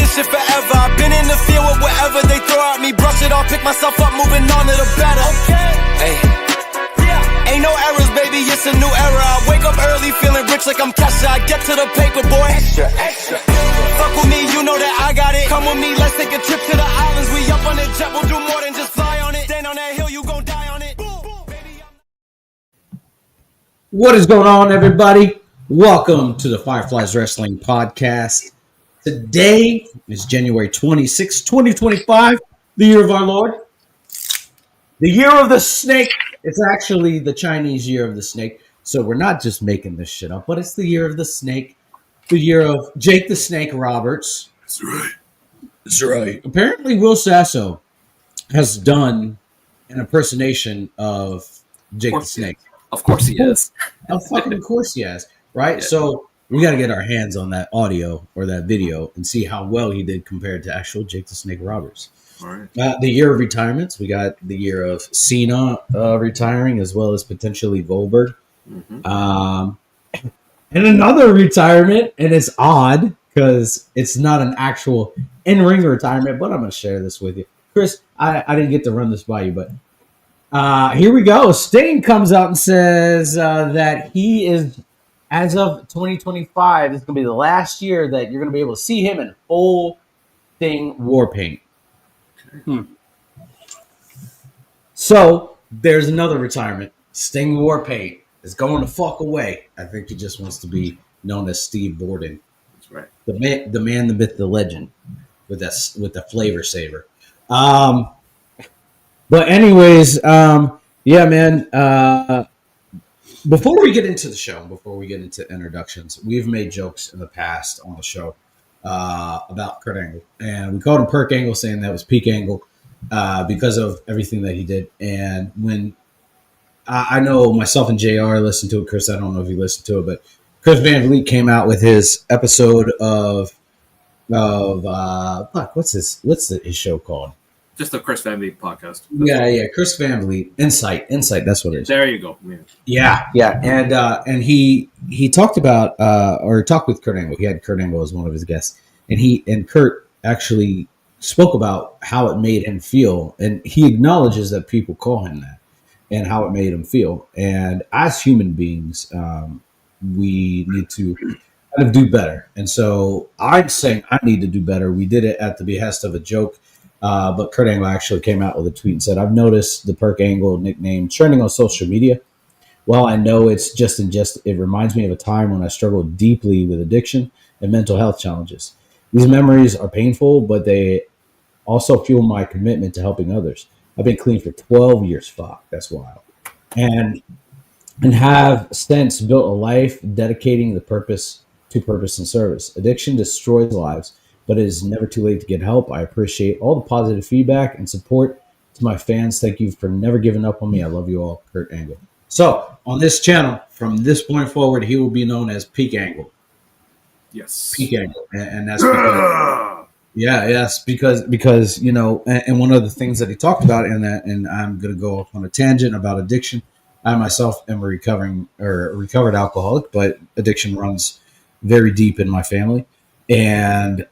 this shit forever. I've been in the field with whatever they throw at me. Brush it off, pick myself up, moving on to the better. Hey. Ain't no errors, baby, it's a new era. I wake up early, feeling rich like I'm Kesha. I get to the paper, boy. Extra. Fuck with me, you know that I got it. Come with me, let's take a trip to the islands. We up on the jet, we'll do more than just fly on it. Stand on that hill, you gon' die on it. What is going on, everybody? Welcome to the Fireflies Wrestling Podcast. Today is January 26, 2025, the year of our Lord. The year of the snake. It's actually the Chinese year of the snake. So we're not just making this shit up, but it's the year of the snake. The year of Jake the Snake Roberts. That's right. That's right. Apparently, Will Sasso has done an impersonation of Jake the Snake. Of course he is. Of course he has. Right? Yeah. So we got to get our hands on that audio or that video and see how well he did compared to actual Jake the Snake Roberts. All right. The year of retirements, we got the year of Cena retiring as well as potentially Goldberg. Mm-hmm. And another retirement, and it's odd because it's not an actual in-ring retirement, but I'm going to share this with you. Chris, I didn't get to run this by you, but here we go. Sting comes out and says that he is, as of 2025, this is going to be the last year that you're going to be able to see him in full Sting war paint. So there's another retirement. Sting war paint is going the fuck away. I think he just wants to be known as Steve Borden. That's right. The man, the myth, the legend, with the flavor saver. But anyways, yeah, man. Before we get into the show, before we get into introductions, we've made jokes in the past on the show about Kurt Angle, and we called him Perk Angle, saying that was Peak Angle because of everything that he did. And when I know myself and JR listened to it, Chris, I don't know if you listened to it, but Chris Van Vliet came out with his episode of what's his show called? Just the Chris Van Vliet podcast. Yeah, Chris Van Vliet. Insight. That's what it is. There you go. Yeah. And he talked about or talked with Kurt Angle. He had Kurt Angle as one of his guests, and Kurt actually spoke about how it made him feel, and he acknowledges that people call him that, and how it made him feel. And as human beings, we need to kind of do better. And so I'm saying I need to do better. We did it at the behest of a joke. But Kurt Angle actually came out with a tweet and said, "I've noticed the Perk Angle nickname trending on social media. While I know it's just it reminds me of a time when I struggled deeply with addiction and mental health challenges. These memories are painful, but they also fuel my commitment to helping others. I've been clean for 12 years. Fuck, that's wild. And have since built a life dedicating the purpose and service. Addiction destroys lives, but it is never too late to get help. I appreciate all the positive feedback and support. To my fans, thank you for never giving up on me. I love you all, Kurt Angle." So on this channel, from this point forward, he will be known as Peak Angle. Yes. Peak Angle. And that's because, because you know, and one of the things that he talked about in that, and I'm going to go off on a tangent about addiction. I myself am a recovered alcoholic, but addiction runs very deep in my family. And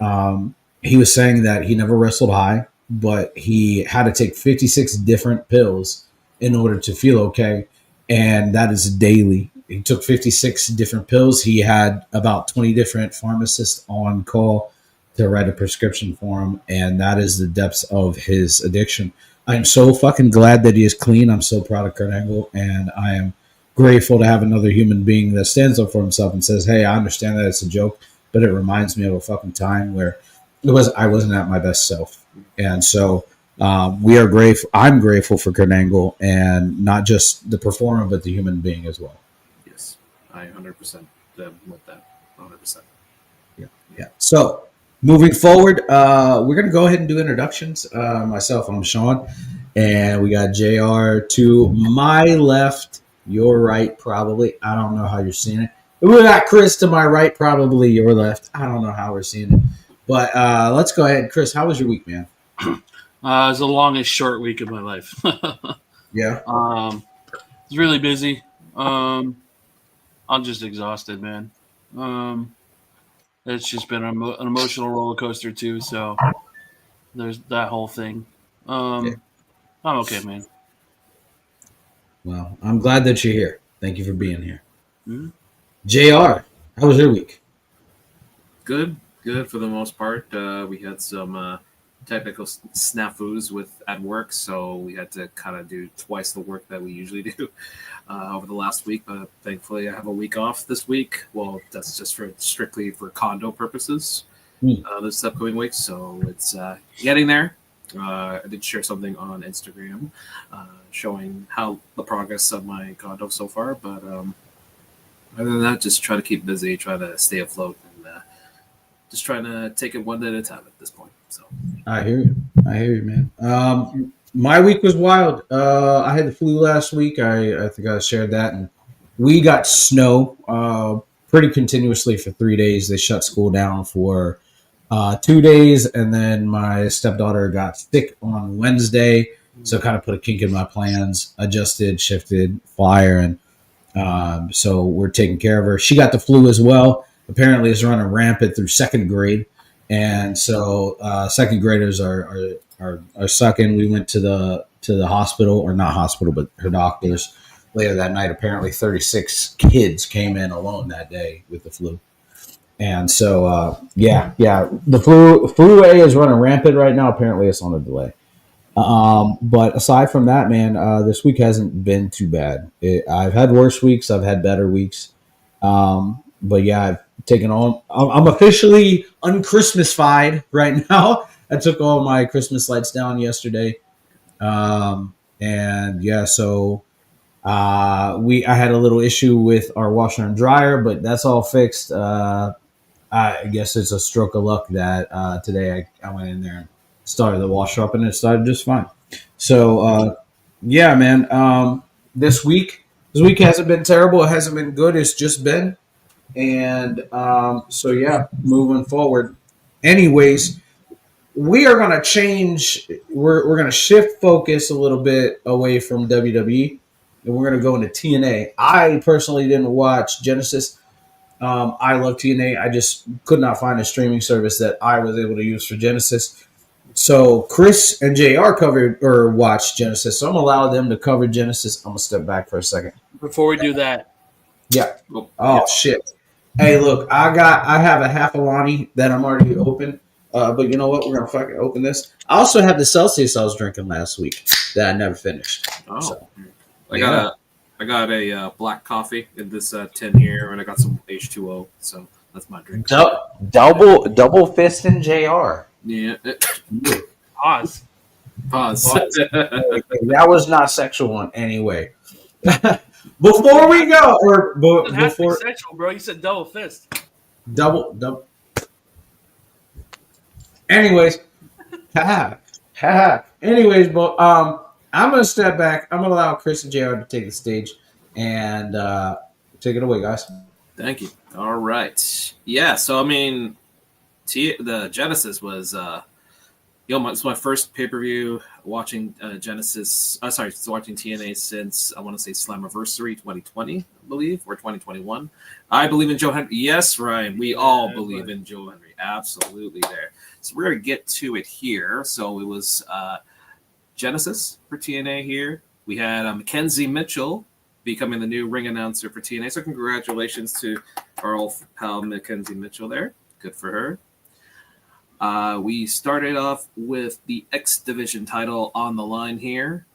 he was saying that he never wrestled high, but he had to take 56 different pills in order to feel okay. And that is daily. He took 56 different pills. He had about 20 different pharmacists on call to write a prescription for him. And that is the depths of his addiction. I'm so fucking glad that he is clean. I'm so proud of Kurt Angle. And I am grateful to have another human being that stands up for himself and says, "Hey, I understand that it's a joke, but it reminds me of a fucking time where I wasn't at my best self." And so we are grateful. I'm grateful for Kurt Angle, and not just the performer, but the human being as well. Yes, I 100% with that. 100%. Yeah. So moving forward, we're going to go ahead and do introductions. Myself, I'm Sean, and we got JR to my left, your right, probably. I don't know how you're seeing it. We got Chris to my right, probably your left. I don't know how we're seeing it. But let's go ahead. Chris, how was your week, man? It was the longest short week of my life. Yeah. It's really busy. I'm just exhausted, man. It's just been an emotional roller coaster too. So there's that whole thing. I'm okay, man. Well, I'm glad that you're here. Thank you for being here. Mhm. JR, how was your week? Good, good for the most part. We had some technical snafus at work, so we had to kind of do twice the work that we usually do over the last week. But thankfully, I have a week off this week. Well, that's just strictly for condo purposes this upcoming week. So it's getting there. I did share something on Instagram showing how the progress of my condo so far. But other than that, just try to keep busy, try to stay afloat, and just trying to take it one day at a time at this point. So I hear you. I hear you, man. My week was wild. I had the flu last week. I think I shared that, and we got snow pretty continuously for 3 days. They shut school down for 2 days, and then my stepdaughter got sick on Wednesday, so kind of put a kink in my plans. Adjusted, shifted, flyer, and so we're taking care of her. She got the flu as well. Apparently, it's running rampant through second grade, and so second graders are sucking. We went to the hospital, or not hospital, but her doctors later that night. Apparently, 36 kids came in alone that day with the flu, and so the flu A is running rampant right now. Apparently, it's on a delay. But aside from that, man, this week hasn't been too bad. I've had worse weeks. I've had better weeks. But yeah, I've taken on. I'm officially unchristmasified right now. I took all my Christmas lights down yesterday. And yeah, so I had a little issue with our washer and dryer, but that's all fixed. I guess it's a stroke of luck that today I went in there and started the washer up, and it started just fine. So yeah, man. This week hasn't been terrible. It hasn't been good. It's just been, and so yeah, moving forward. Anyways, we are going to change. We're going to shift focus a little bit away from WWE, and we're going to go into TNA. I personally didn't watch Genesis. I love TNA. I just could not find a streaming service that I was able to use for Genesis. So Chris and JR covered or watched Genesis. So I'm gonna allow them to cover Genesis. I'm gonna step back for a second. Before we do that, Yeah. oh, Oh shit. Hey, look, I have a half Alani that I'm already open. But you know what? We're gonna fucking open this. I also have the Celsius I was drinking last week that I never finished. oh. So, I got a black coffee in this tin here, and I got some H2O. So that's my drink. double fist in JR. Yeah. pause. Pause. That was not sexual in any way. Before we go, or It has to be before sexual, bro. You said double fist. double. Anyways, Anyways, but I'm gonna step back. I'm gonna allow Chris and JR to take the stage and take it away, guys. Thank you. All right. Yeah. So I mean, the Genesis was it's my first pay per view watching Genesis. Watching TNA since I want to say Slammiversary 2020, I believe, or 2021. I believe in Joe Henry. Yes, Ryan. We all believe in Joe Henry. Absolutely there. So we're gonna get to it here. So it was Genesis for TNA here. We had Mackenzie Mitchell becoming the new ring announcer for TNA. So congratulations to our old pal Mackenzie Mitchell there. Good for her. We started off with the X Division title on the line here.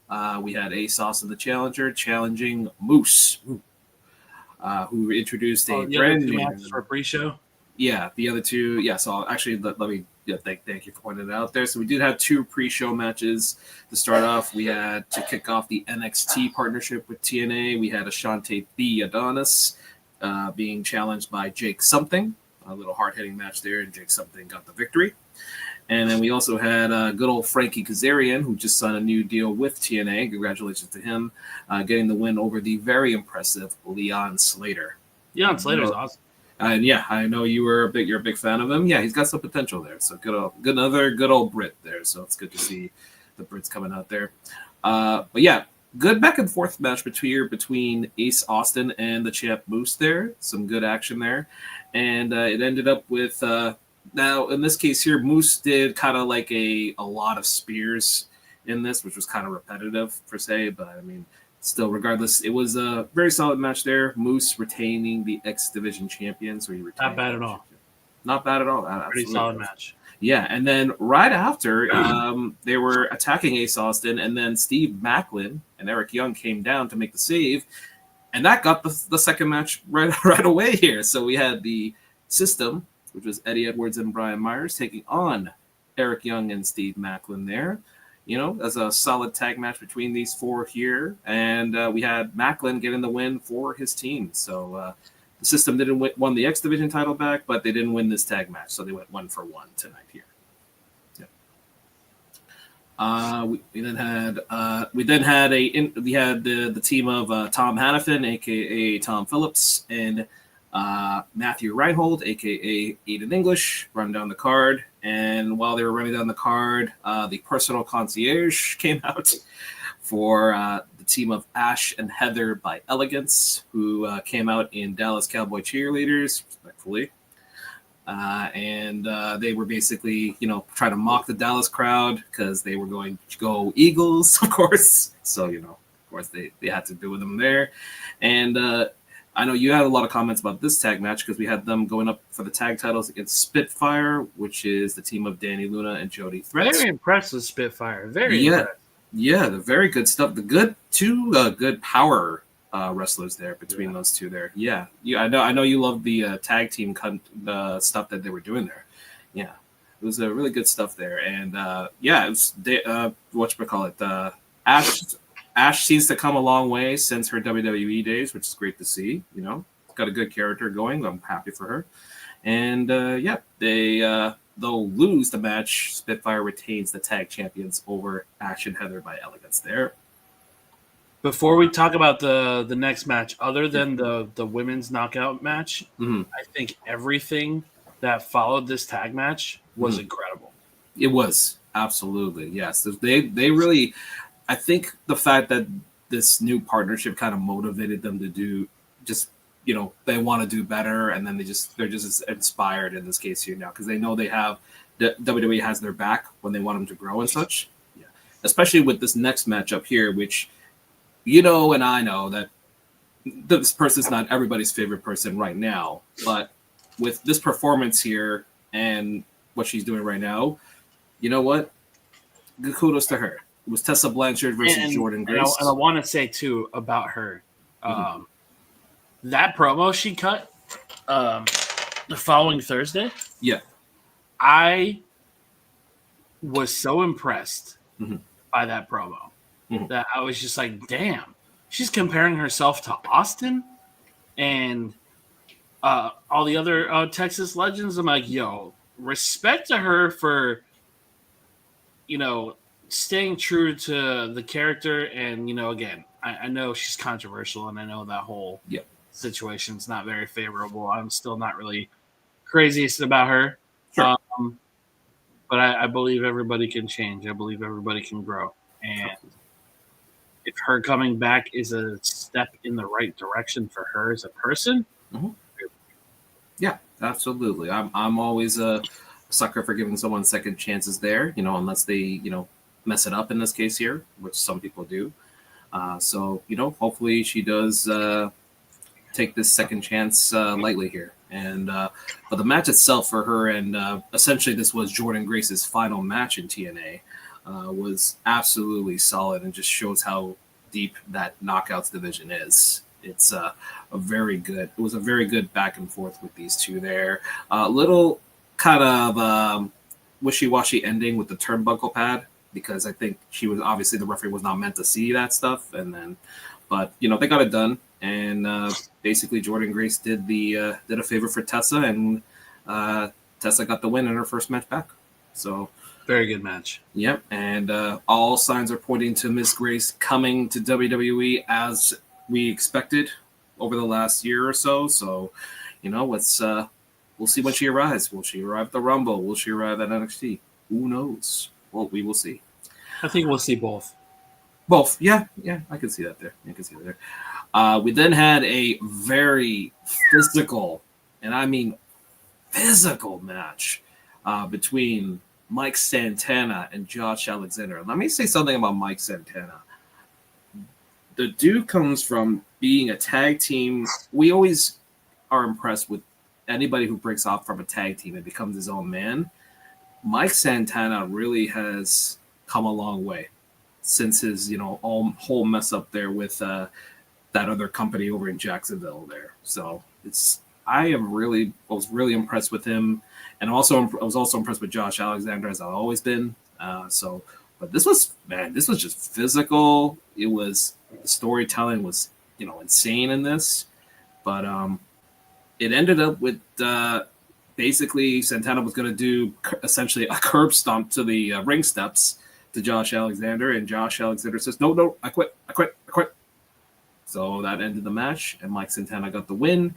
We had ASOS and the Challenger challenging Moose, who introduced a brand new match for a pre-show. Yeah, the other two. Yeah, so actually, let me thank you for pointing it out there. So we did have two pre-show matches to start off. We had to kick off the NXT partnership with TNA. We had Ashante the Adonis being challenged by Jake Something. A little hard-hitting match there, and Jake Something got the victory. And then we also had good old Frankie Kazarian, who just signed a new deal with TNA. Congratulations to him, getting the win over the very impressive Leon Slater. Leon Slater's awesome. And yeah, I know you're a big fan of him. Yeah, he's got some potential there. So another good old Brit there. So it's good to see the Brits coming out there. But yeah, good back and forth match between Ace Austin and the champ Moose there. Some good action there. And it ended up with, now in this case here, Moose did kind of like a lot of spears in this, which was kind of repetitive per se. But I mean, still, regardless, it was a very solid match there. Moose retaining the X Division champion. So he retained Not bad at all. Not bad at all. Pretty Absolutely. solid match. Yeah, and then right after, they were attacking Ace Austin, and then Steve Macklin and Eric Young came down to make the save, and that got the second match right away here. So we had the System, which was Eddie Edwards and Brian Myers, taking on Eric Young and Steve Macklin there. You know, as a solid tag match between these four here, and we had Macklin getting the win for his team. So the System won the X Division title back, but they didn't win this tag match, so they went 1-1 tonight here. Yeah. We then had the team of Tom Hannafin, aka Tom Phillips, and Matthew Reinhold, aka Aiden English, run down the card. And while they were running down the card, the personal concierge came out for the team of Ash and Heather by Elegance, who came out in Dallas Cowboy cheerleaders, respectfully. And they were basically, trying to mock the Dallas crowd because they were going to go Eagles, of course. So, of course, they had to do with them there. And I know you had a lot of comments about this tag match because we had them going up for the tag titles against Spitfire, which is the team of Danny Luna and Jody Threats. Very impressed with Spitfire. Very impressed. Yeah, the very good stuff. The two good power wrestlers there between those two there. Yeah, I know you love the tag team stuff that they were doing there. Yeah, it was really good stuff there. And it was whatchamacallit, Ash seems to come a long way since her WWE days, which is great to see. Got a good character going. I'm happy for her. And they'll lose the match. Spitfire retains the tag champions over Ash and Heather by Elegance there. Before we talk about the next match, other than the women's knockout match, I think everything that followed this tag match was incredible. It was, absolutely, yes. They really, I think the fact that this new partnership kind of motivated them to do they want to do better, and then they're just inspired in this case here now because they know WWE has their back when they want them to grow and such. Yeah, especially with this next matchup here, which and I know that this person's not everybody's favorite person right now, but with this performance here and what she's doing right now, you know what? Good kudos to her. It was Tessa Blanchard versus Jordan Grace. And I want to say, too, about her. That promo she cut the following Thursday. Yeah. I was so impressed by that promo that I was just like, damn, she's comparing herself to Austin and all the other Texas legends. I'm like, yo, respect to her for, staying true to the character. And, again, I know she's controversial and I know that whole situation's not very favorable. I'm still not really craziest about her. Sure. But I believe everybody can change. I believe everybody can grow. And if her coming back is a step in the right direction for her as a person. Yeah, absolutely. I'm always a sucker for giving someone second chances there, unless they, mess it up in this case here, which some people do. So, hopefully she does take this second chance lightly here. And but the match itself for her, and essentially this was Jordan Grace's final match in TNA, was absolutely solid and just shows how deep that knockouts division is. It's it was a very good back and forth with these two there. Little kind of wishy-washy ending with the turnbuckle pad, because I think the referee was not meant to see that stuff. But they got it done. And basically Jordan Grace did a favor for Tessa, and Tessa got the win in her first match back. So very good match. Yep. And all signs are pointing to Miss Grace coming to WWE as we expected over the last year or so. So, we'll see when she arrives. Will she arrive at the Rumble? Will she arrive at NXT? Who knows? Well, we will see. I think we'll see both. Both. Yeah, I can see that there. We then had a very physical, and I mean physical match between Mike Santana and Josh Alexander. Let me say something about Mike Santana. The dude comes from being a tag team. We always are impressed with anybody who breaks off from a tag team and becomes his own man. Mike Santana really has come a long way since his, whole mess up there with that other company over in Jacksonville there. So I was really impressed with him, and I was also impressed with Josh Alexander, as I've always been. But this was just physical. The storytelling was insane in this, but it ended up with basically Santana was going to do essentially a curb stomp to the ring steps to Josh Alexander, and Josh Alexander says, "No, I quit." So that ended the match, and Mike Santana got the win.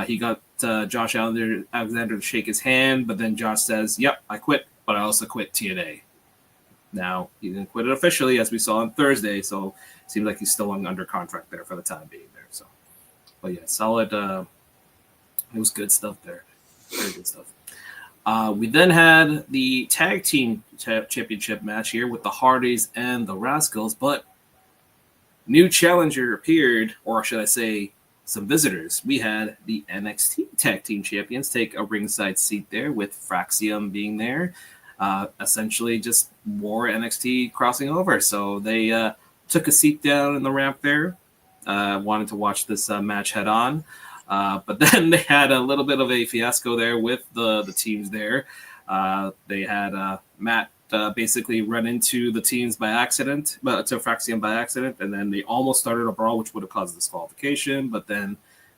He got Josh Alexander to shake his hand, but then Josh says, "Yep, I quit, but I also quit TNA." Now, he didn't quit it officially, as we saw on Thursday, so it seems like he's still under contract there for the time being there. So, but yeah, solid. It was good stuff there. Very good stuff. We then had the tag team championship match here with the Hardys and the Rascals, but new challenger appeared, or should I say, some visitors. We had the NXT tag team champions take a ringside seat there, with Fraxium being there. Essentially just more NXT crossing over. So they took a seat down in the ramp there, wanted to watch this match head on. But then they had a little bit of a fiasco there with the teams there. They had Matt basically run into the teams by accident, to Fraxium by accident, and then they almost started a brawl, which would have caused disqualification, but then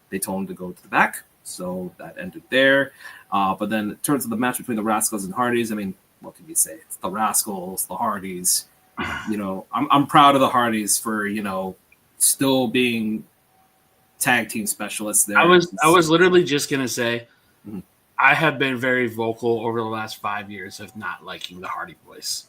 they told him to go to the back. So that ended there. But then in terms of the match between the Rascals and Hardys, I mean, what can you say? It's the Rascals, the Hardys. I'm proud of the Hardys for, still being tag team specialists there. I was literally just gonna say, I have been very vocal over the last 5 years of not liking the Hardy Boys,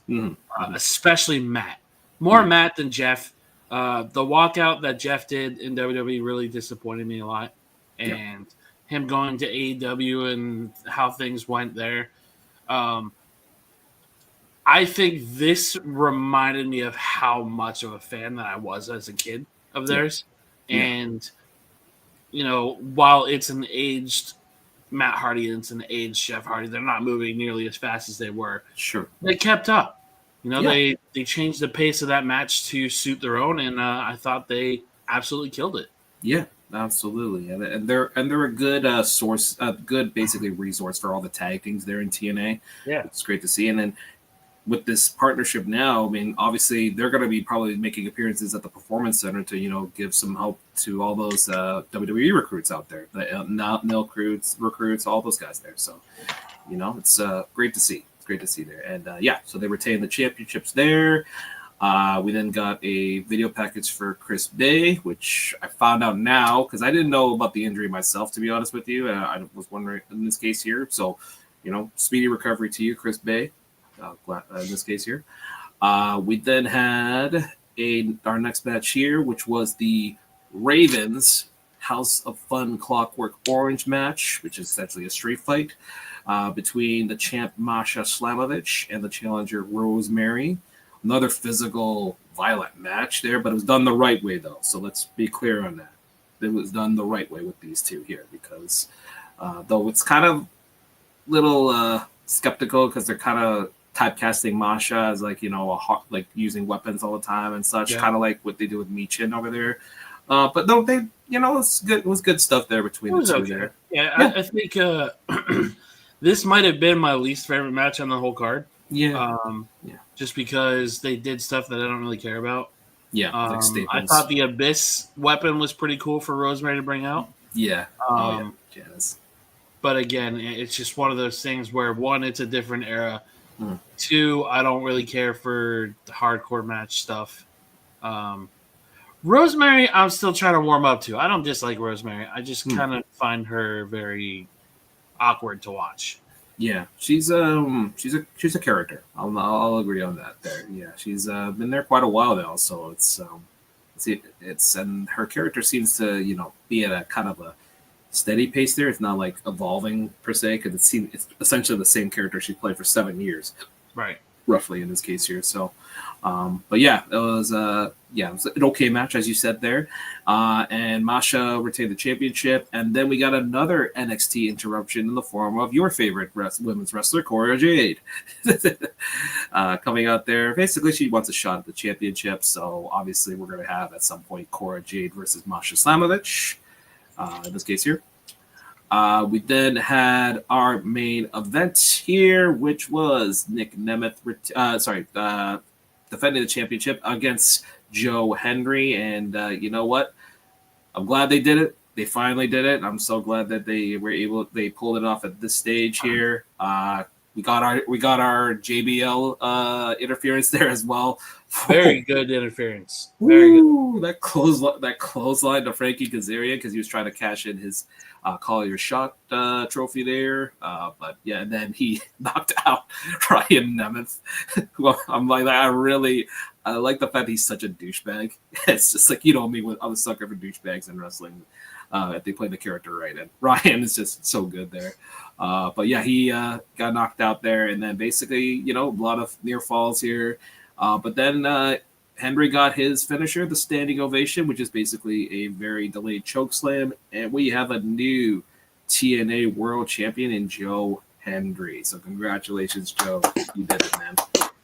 especially Matt. More Matt than Jeff. The walkout that Jeff did in WWE really disappointed me a lot, and him going to AEW and how things went there. I think this reminded me of how much of a fan that I was as a kid of theirs. And, while it's an aged Matt Hardy and it's an aged Jeff Hardy, they're not moving nearly as fast as they were. Sure. They kept up. They changed the pace of that match to suit their own, and I thought they absolutely killed it. Yeah, absolutely. And they're a good source, a good basically resource for all the tag teams there in TNA. Yeah. It's great to see. And then with this partnership now, I mean, obviously they're going to be probably making appearances at the Performance Center to, give some help to all those WWE recruits out there, the NIL recruits, all those guys there. So, it's great to see. It's great to see there. And so they retained the championships there. We then got a video package for Chris Bay, which I found out now because I didn't know about the injury myself, to be honest with you. I was wondering in this case here. So, speedy recovery to you, Chris Bay. In this case here. We then had our next match here, which was the Ravens House of Fun Clockwork Orange match, which is essentially a street fight between the champ Masha Slamovich and the challenger Rosemary. Another physical, violent match there, but it was done the right way, though. So let's be clear on that. It was done the right way with these two here, because though it's kind of little skeptical because they're kind of typecasting Masha as like using weapons all the time and such, kind of like what they do with Michin over there. But no, they it's good. It was good stuff there between the two there. Yeah, I think this might have been my least favorite match on the whole card. Just because they did stuff that I don't really care about. Like I thought the Abyss weapon was pretty cool for Rosemary to bring out. Janice. But again, it's just one of those things where, one, it's a different era. Two, I don't really care for the hardcore match stuff. Rosemary, I'm still trying to warm up to. I don't dislike Rosemary. I just kind of find her very awkward to watch. Yeah, she's a character. I'll agree on that. There, yeah, she's been there quite a while now, so it's and her character seems to be at a kind of a steady pace there. It's not like evolving per se because it's essentially the same character she played for 7 years, Right. roughly in this case here. So, but yeah, it was an okay match as you said there, and Masha retained the championship, and then we got another NXT interruption in the form of your favorite women's wrestler Cora Jade, coming out there. Basically, she wants a shot at the championship, so obviously we're going to have at some point Cora Jade versus Masha Slamovich. In this case here. We then had our main event here, which was Nick Nemeth, defending the championship against Joe Hendry. And you know what? I'm glad they did it. They finally did it. I'm so glad that they pulled it off at this stage here. We got our JBL interference there as well. Very good interference. Very good. That clothesline to Frankie Kazarian because he was trying to cash in his Call Your Shot trophy there. But yeah, and then he knocked out Ryan Nemeth. I'm like, I like the fact he's such a douchebag. It's just like, I'm a sucker for douchebags in wrestling. If they play the character right, and Ryan is just so good there. But yeah, he got knocked out there, and then basically, a lot of near falls here. But then Henry got his finisher, the standing ovation, which is basically a very delayed choke slam, and we have a new TNA World Champion in Joe Hendry. So congratulations, Joe, you did it, man.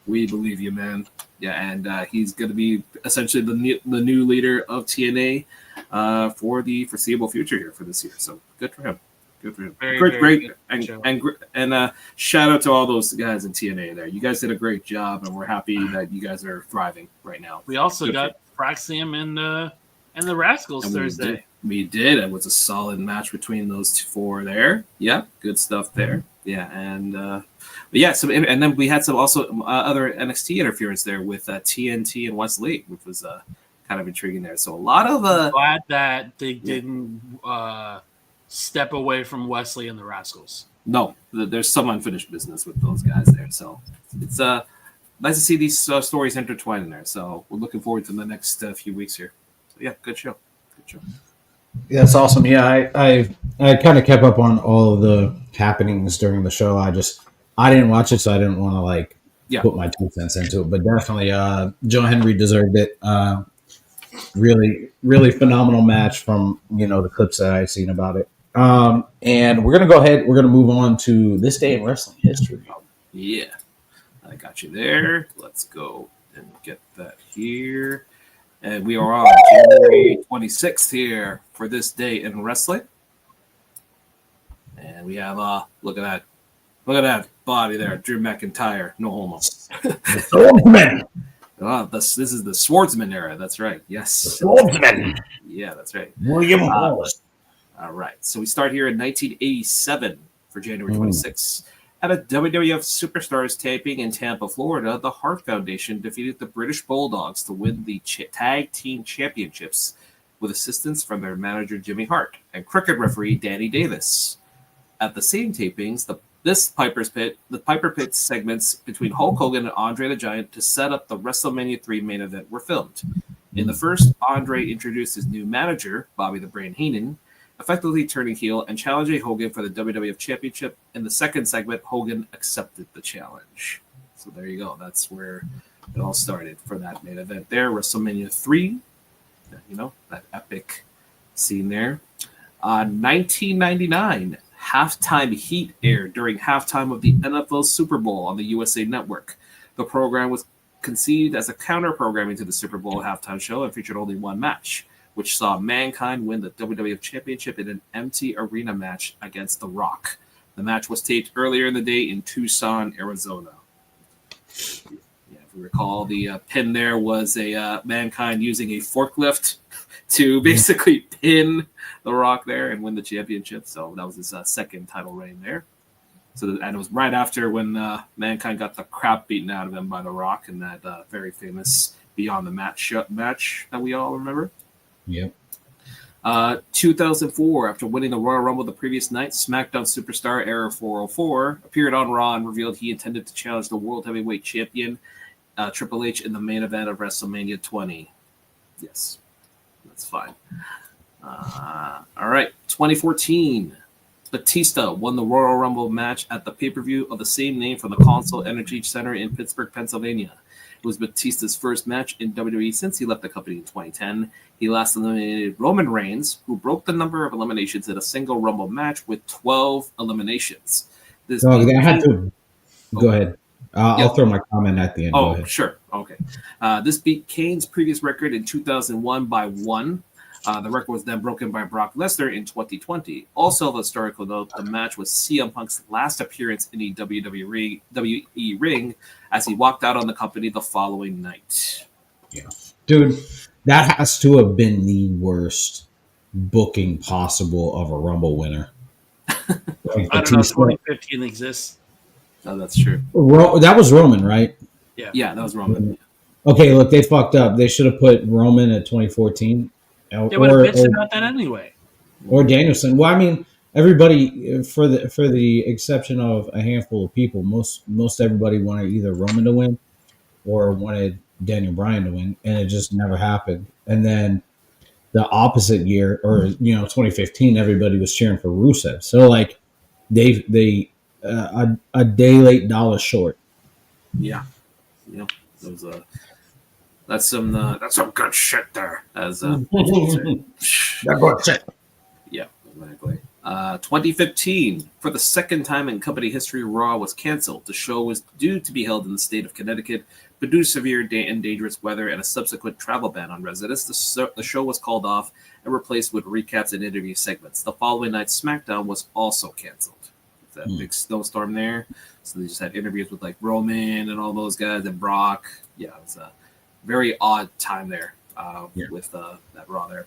We believe you, man. Yeah, and he's going to be essentially the new leader of TNA for the foreseeable future here for this year. So good for him. Good for him. Great. And shout out to all those guys in TNA there. You guys did a great job, and we're happy that you guys are thriving right now. We also got Fraxium and the Rascals Thursday. We did. It was a solid match between those four there. Yeah, good stuff there. Yeah, and so and then we had some also other NXT interference there with TNT and Wesley, which was kind of intriguing there. So a lot of glad that they didn't step away from Wesley and the Rascals. No, there's some unfinished business with those guys there. So it's nice to see these stories intertwined in there. So we're looking forward to the next few weeks here. So yeah, good show. Yeah, that's awesome. Yeah, I kind of kept up on all of the happenings during the show. I didn't watch it, so I didn't want to put my 2 cents into it. But definitely, Joe Hendry deserved it. Really, really phenomenal match from the clips that I've seen about it. And we're gonna go ahead. We're gonna move on to this day in wrestling history. Yeah, I got you there. Let's go and get that here. And we are on January 26th here for this day in wrestling. And we have look at that body there, Drew McIntyre, no homo. Swordsman. This is the Swordsman era. That's right. Yes, Swordsman. Yeah, that's right. William Wallace. All right. So we start here in 1987 for January 26th. At a WWF Superstars taping in Tampa, Florida, the Hart Foundation defeated the British Bulldogs to win the Tag Team Championships with assistance from their manager Jimmy Hart and cricket referee Danny Davis. At the same tapings, the Piper Pit segments between Hulk Hogan and Andre the Giant to set up the WrestleMania 3 main event were filmed. In the first, Andre introduced his new manager, Bobby the Brain Heenan, effectively turning heel and challenging Hogan for the WWF Championship. In the second segment, Hogan accepted the challenge. So there you go. That's where it all started for that main event there. WrestleMania 3, that epic scene there. 1999, Halftime Heat aired during halftime of the NFL Super Bowl on the USA Network. The program was conceived as a counter-programming to the Super Bowl halftime show and featured only one match, which saw Mankind win the WWF Championship in an empty arena match against The Rock. The match was taped earlier in the day in Tucson, Arizona. Yeah, if we recall, the pin there was a Mankind using a forklift to basically pin The Rock there and win the championship. So that was his second title reign there. And it was right after when Mankind got the crap beaten out of him by The Rock in that very famous Beyond the Match that we all remember. Yep. 2004, after winning the Royal Rumble the previous night, SmackDown superstar Era 404 appeared on Raw and revealed he intended to challenge the World Heavyweight Champion Triple H in the main event of WrestleMania 20. Yes, that's fine. All right, 2014. Batista won the Royal Rumble match at the pay-per-view of the same name from the Consol Energy Center in Pittsburgh, Pennsylvania. It was Batista's first match in WWE since he left the company in 2010. He last eliminated Roman Reigns, who broke the number of eliminations in a single Rumble match with 12 eliminations. Go ahead. I'll throw my comment at the end. Oh, sure. Okay. This beat Kane's previous record in 2001 by 1. The record was then broken by Brock Lesnar in 2020. Also, of historical note, the match was CM Punk's last appearance in a WWE ring as he walked out on the company the following night. Yeah. Dude, that has to have been the worst booking possible of a Rumble winner. Like I don't know if 2015 exists. Oh, that's true. That was Roman, right? Yeah, that was Roman. Okay, look, they fucked up. They should have put Roman at 2014. They would have bitched about that anyway. Or Danielson. Well, I mean, everybody, for the exception of a handful of people, most everybody wanted either Roman to win or wanted Daniel Bryan to win, and it just never happened. And then the opposite year, or 2015, everybody was cheering for Rusev. So like, they a day late, dollar short. Yeah, that's some good shit there. As that's good shit. Yeah, exactly. 2015, for the second time in company history, Raw was canceled. The show was due to be held in the state of Connecticut, but due to severe and dangerous weather and a subsequent travel ban on residents, the show was called off and replaced with recaps and interview segments. The following night, SmackDown was also canceled. That big snowstorm there, so they just had interviews with like Roman and all those guys and Brock. Yeah, it was a very odd time there with that Raw there.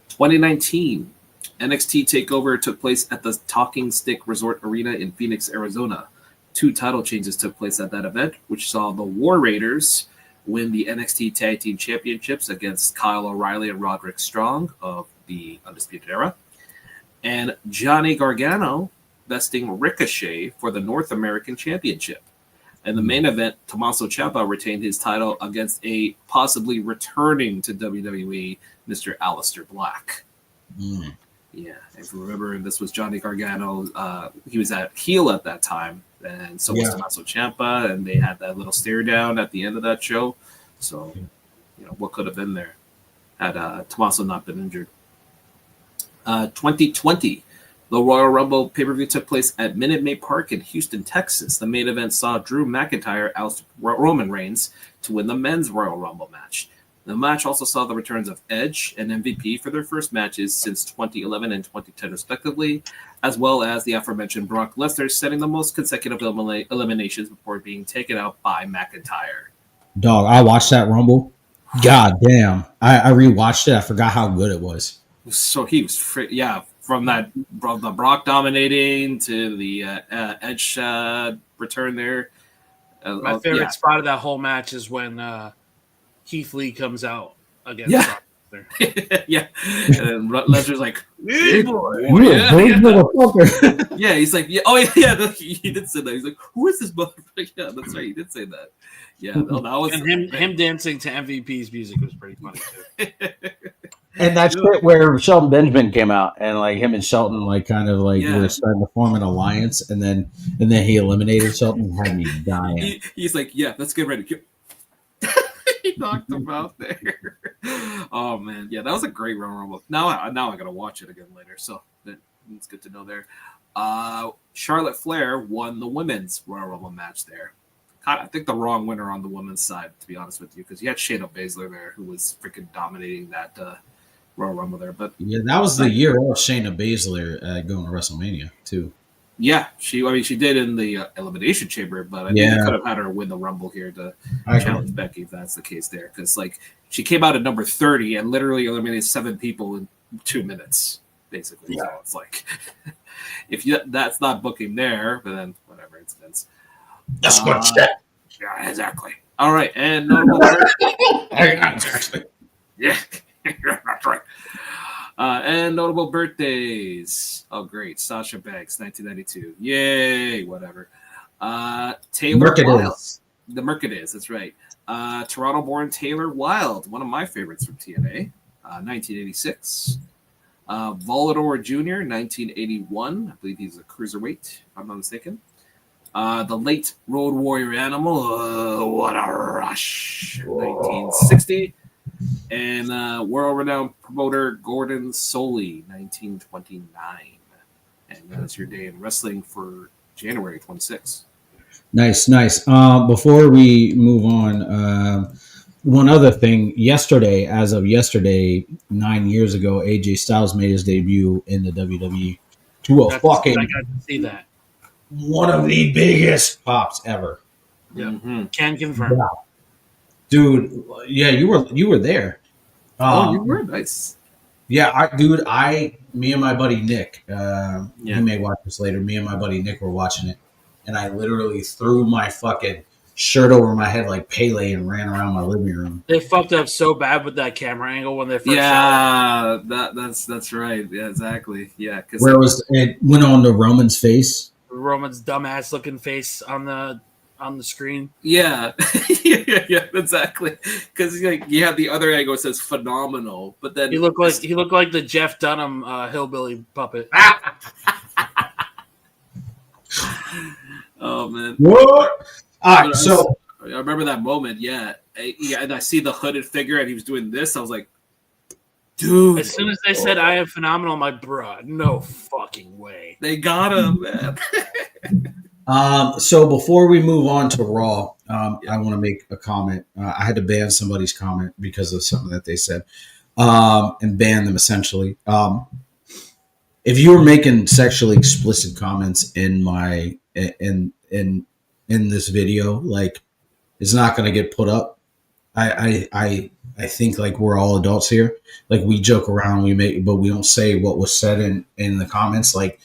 2019, NXT TakeOver took place at the Talking Stick Resort Arena in Phoenix, Arizona. 2 title changes took place at that event, which saw the War Raiders win the NXT Tag Team Championships against Kyle O'Reilly and Roderick Strong of the Undisputed Era, and Johnny Gargano vesting Ricochet for the North American Championship. In the main event, Tommaso Ciampa retained his title against a possibly returning to WWE, Mr. Aleister Black. Yeah, if you remember, this was Johnny Gargano. He was at heel at that time, and so was Tommaso Ciampa, and they had that little stare down at the end of that show. So, what could have been there had Tommaso not been injured. 2020. The Royal Rumble pay-per-view took place at Minute Maid Park in Houston, Texas. The main event saw Drew McIntyre oust Roman Reigns to win the men's Royal Rumble match. The match also saw the returns of Edge and MVP for their first matches since 2011 and 2010 respectively, as well as the aforementioned Brock Lesnar setting the most consecutive eliminations before being taken out by McIntyre. Dog, I watched that Rumble. God damn. I rewatched it. I forgot how good it was. So he was from the Brock dominating to the Edge return there. My favorite spot of that whole match is when Keith Lee comes out against Brock Lesnar. Yeah. And then Lesnar's like, hey, boy. Yeah, he's like, he did say that. He's like, who is this motherfucker? Yeah, that's right. He did say that. Yeah, that was. And him dancing to MVP's music was pretty funny, too. And that's it where Shelton Benjamin came out, and like him and Shelton were starting to form an alliance, and then he eliminated Shelton and had me dying. He's like, yeah, let's get ready. He knocked him out there. Oh man, yeah, that was a great Royal Rumble. Now I gotta watch it again later, so it's good to know there. Charlotte Flair won the women's Royal Rumble match there. I think the wrong winner on the women's side, to be honest with you, because you had Shayna Baszler there, who was freaking dominating that Royal Rumble there. But yeah, that was the year of Shayna Baszler going to WrestleMania too. Yeah, she did in the Elimination Chamber, but I think they could have had her win the Rumble here to challenge Becky if that's the case there, because like she came out at number 30 and literally eliminated 7 people in 2 minutes, basically. Yeah. So it's like if that's not booking there, but then whatever, it's Vince. That's good shit. Yeah, exactly. All right, and notable. Exactly. Yeah, that's right. And notable birthdays. Oh, great. Sasha Banks, 1992. Yay, whatever. Taylor Wilde. The Mercadiz, that's right. Toronto-born Taylor Wilde, one of my favorites from TNA, 1986. Volador Jr., 1981. I believe he's a cruiserweight, if I'm not mistaken. The late Road Warrior Animal, what a rush, 1960. And world-renowned promoter Gordon Soley, 1929. And that's your day in wrestling for January 26th. Nice. Before we move on, one other thing. Yesterday, as of yesterday, 9 years ago, AJ Styles made his debut in the WWE. I got to see that. One of the biggest pops ever. Yeah, can confirm. Wow. Dude, yeah, you were there. You were nice. Yeah, me and my buddy Nick. He may watch this later. Me and my buddy Nick were watching it, and I literally threw my fucking shirt over my head like Pele and ran around my living room. They fucked up so bad with that camera angle when they first. Yeah, that's right. Yeah, exactly. Yeah, because it went on to Roman's face. Roman's dumbass looking face on the screen. Yeah, yeah, exactly. Because you have the other angle that says phenomenal, but then he looked like the Jeff Dunham hillbilly puppet. Oh man, what? All right, so I remember that moment. Yeah, and I see the hooded figure, and he was doing this. I was like, dude. As soon as they said I am phenomenal, I'm like, bruh, no fucking way. They got him, man. So before we move on to Raw, I want to make a comment. I had to ban somebody's comment because of something that they said, and ban them essentially. If you were making sexually explicit comments in this video, like, it's not going to get put up. I think like we're all adults here. Like, we joke around, but we don't say what was said in the comments. Like,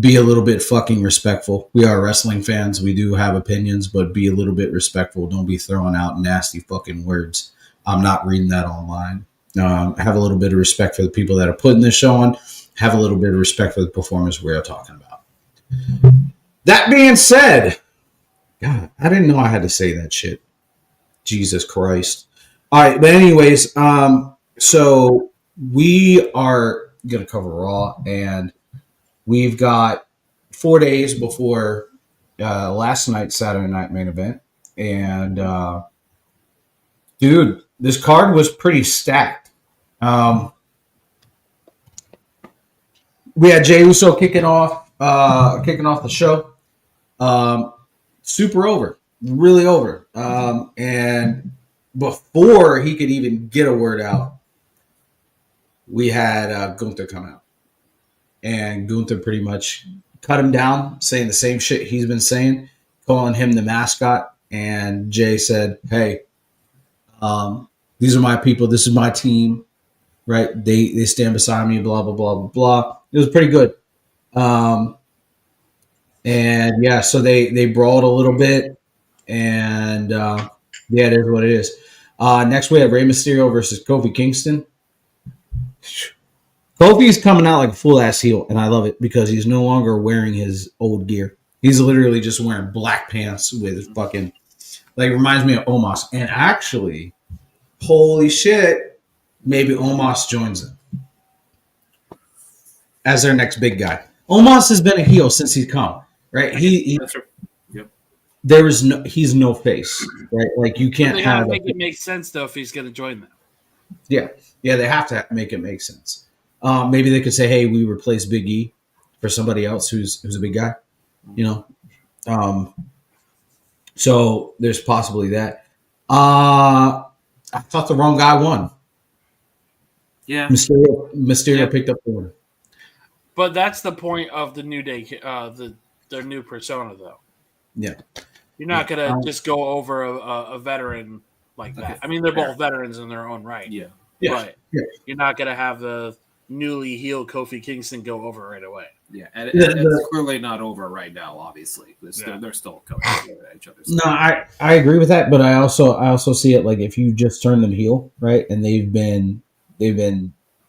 be a little bit fucking respectful. We are wrestling fans. We do have opinions, but be a little bit respectful. Don't be throwing out nasty fucking words. I'm not reading that online. Have a little bit of respect for the people that are putting this show on. Have a little bit of respect for the performers we are talking about. That being said, God, I didn't know I had to say that shit. Jesus Christ. All right, but anyways, so we are going to cover Raw, and we've got 4 days before last night's Saturday night main event. And, dude, this card was pretty stacked. We had Jey Uso kicking off the show. Super over. Really over. And before he could even get a word out, we had Gunther come out. And Gunther pretty much cut him down, saying the same shit he's been saying, calling him the mascot. And Jay said, hey, these are my people. This is my team, right? They stand beside me, blah, blah, blah, blah, blah. It was pretty good. And, yeah, so they brawled a little bit. And, yeah, it is what it is. Next, we have Rey Mysterio versus Kofi Kingston. Kofi's coming out like a full-ass heel, and I love it because he's no longer wearing his old gear. He's literally just wearing black pants with fucking, like, reminds me of Omos. And actually, holy shit, maybe Omos joins them as their next big guy. Omos has been a heel since he's come, right? That's right. Yep. He's no face, right? Like, you can't have. Make it make sense though if he's going to join them. Yeah, they have to make it make sense. Maybe they could say, "Hey, we replace Big E for somebody else who's a big guy," you know. So there's possibly that. I thought the wrong guy won. Yeah, Mysterio picked up the win. But that's the point of the New Day, their new persona, though. Yeah, you're not gonna just go over a veteran like that. I mean, they're both veterans in their own right. Yeah, but you're not gonna have the newly healed Kofi Kingston go over right away. Yeah, and it's clearly not over right now. Obviously, they're still coming at each other. No, I agree with that, but I also see it like if you just turn them heel, right, and they've been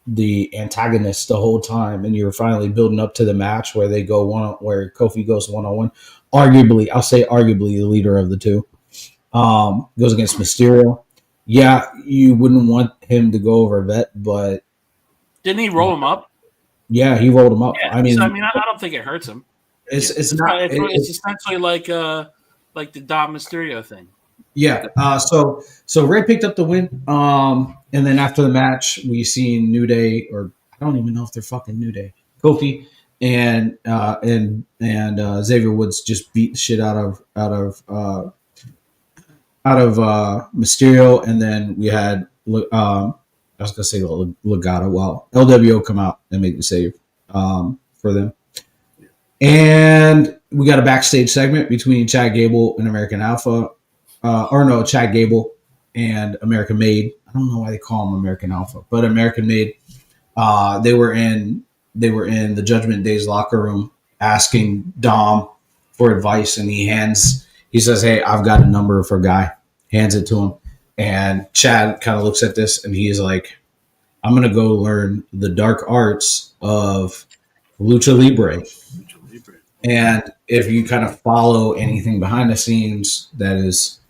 the antagonist the whole time, and you're finally building up to the match where they go where Kofi goes 1-on-1. Arguably, I'll say arguably the leader of the two. Goes against Mysterio. Yeah, you wouldn't want him to go over Vet, but didn't he roll him up? Yeah, he rolled him up. Yeah, I mean, I don't think it hurts him. It's essentially like the Dom Mysterio thing. Yeah. So Ray picked up the win. And then after the match, we seen New Day, or I don't even know if they're fucking New Day. Kofi and Xavier Woods just beat the shit out of Mysterio, and then we had I was gonna say Legado. Well, LWO come out and make the save for them, and we got a backstage segment between Chad Gable and American Alpha. Chad Gable and American Made. I don't know why they call him American Alpha, but American Made. They were in the Judgment Day's locker room asking Dom for advice, and he says, "Hey, I've got a number for a guy." Hands it to him, and Chad kind of looks at this, and he's like, "I'm gonna go learn the dark arts of Lucha Libre." And if you kind of follow anything behind the scenes that is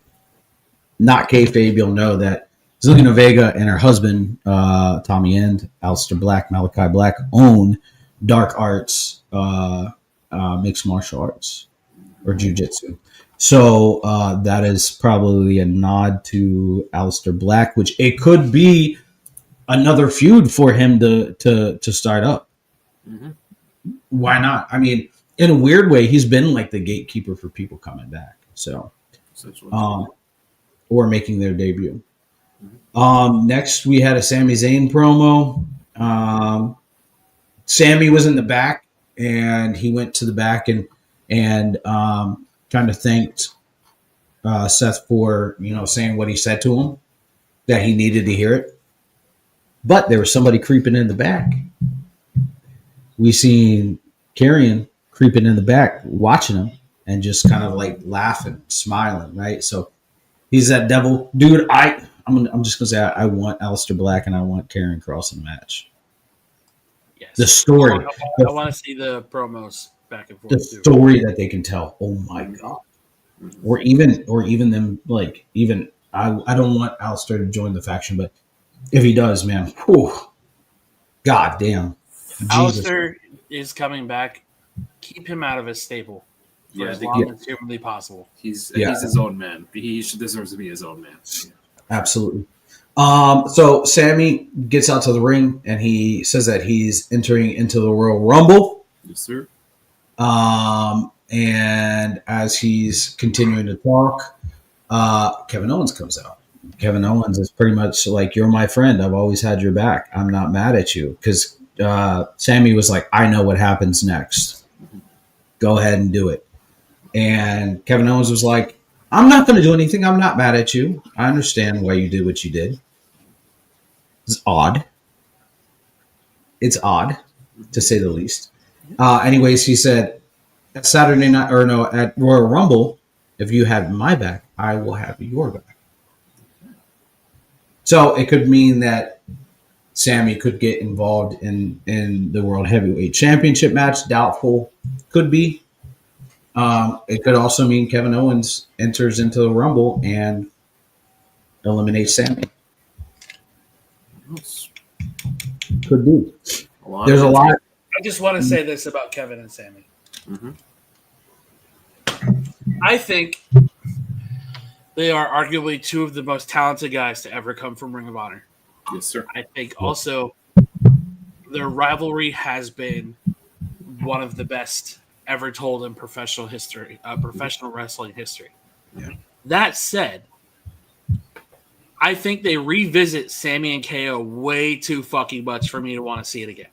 not kayfabe, you'll know that Zelina Vega and her husband, Tommy End, Aleister Black, Malachi Black, own dark arts, mixed martial arts, or jiu-jitsu. So that is probably a nod to Aleister Black, which it could be another feud for him to start up. Mm-hmm. Why not? I mean, in a weird way, he's been like the gatekeeper for people coming back. So, or making their debut. Next, we had a Sami Zayn promo. Sammy was in the back, and he went to the back and kind of thanked Seth for saying what he said to him, that he needed to hear it. But there was somebody creeping in the back. We seen Karrion creeping in the back, watching him, and just kind of like laughing, smiling, right? So he's that devil dude. I'm just gonna say I want Aleister Black and I want Karrion Kross in the match. Yes. The story. I want to see the promos back and forth. The story that they can tell. Oh my god. Or even them, like, even I don't want Aleister to join the faction, but if he does, man, whew, god damn. Aleister is coming back. Keep him out of his stable for as long as humanly possible. He's his own man. He deserves to be his own man. Yeah. Absolutely. So Sammy gets out to the ring and he says that he's entering into the Royal Rumble. Yes, sir. And as he's continuing to talk, Kevin Owens comes out. Kevin Owens is pretty much like, "You're my friend. I've always had your back. I'm not mad at you." Because Sammy was like, "I know what happens next. Go ahead and do it." And Kevin Owens was like, "I'm not going to do anything. I'm not mad at you. I understand why you did what you did." It's odd. It's odd, to say the least. Anyways, he said, at Saturday night, at Royal Rumble, if you have my back, I will have your back. So it could mean that Sammy could get involved in the World Heavyweight Championship match. Doubtful. Could be. It could also mean Kevin Owens enters into the Rumble and eliminates Sammy. Could be. There's a lot. I just want to say this about Kevin and Sammy. Mm-hmm. I think they are arguably two of the most talented guys to ever come from Ring of Honor. Yes, sir. I think also their rivalry has been one of the best ever told in professional history, professional wrestling history. Yeah. That said, I think they revisit Sammy and KO way too fucking much for me to want to see it again.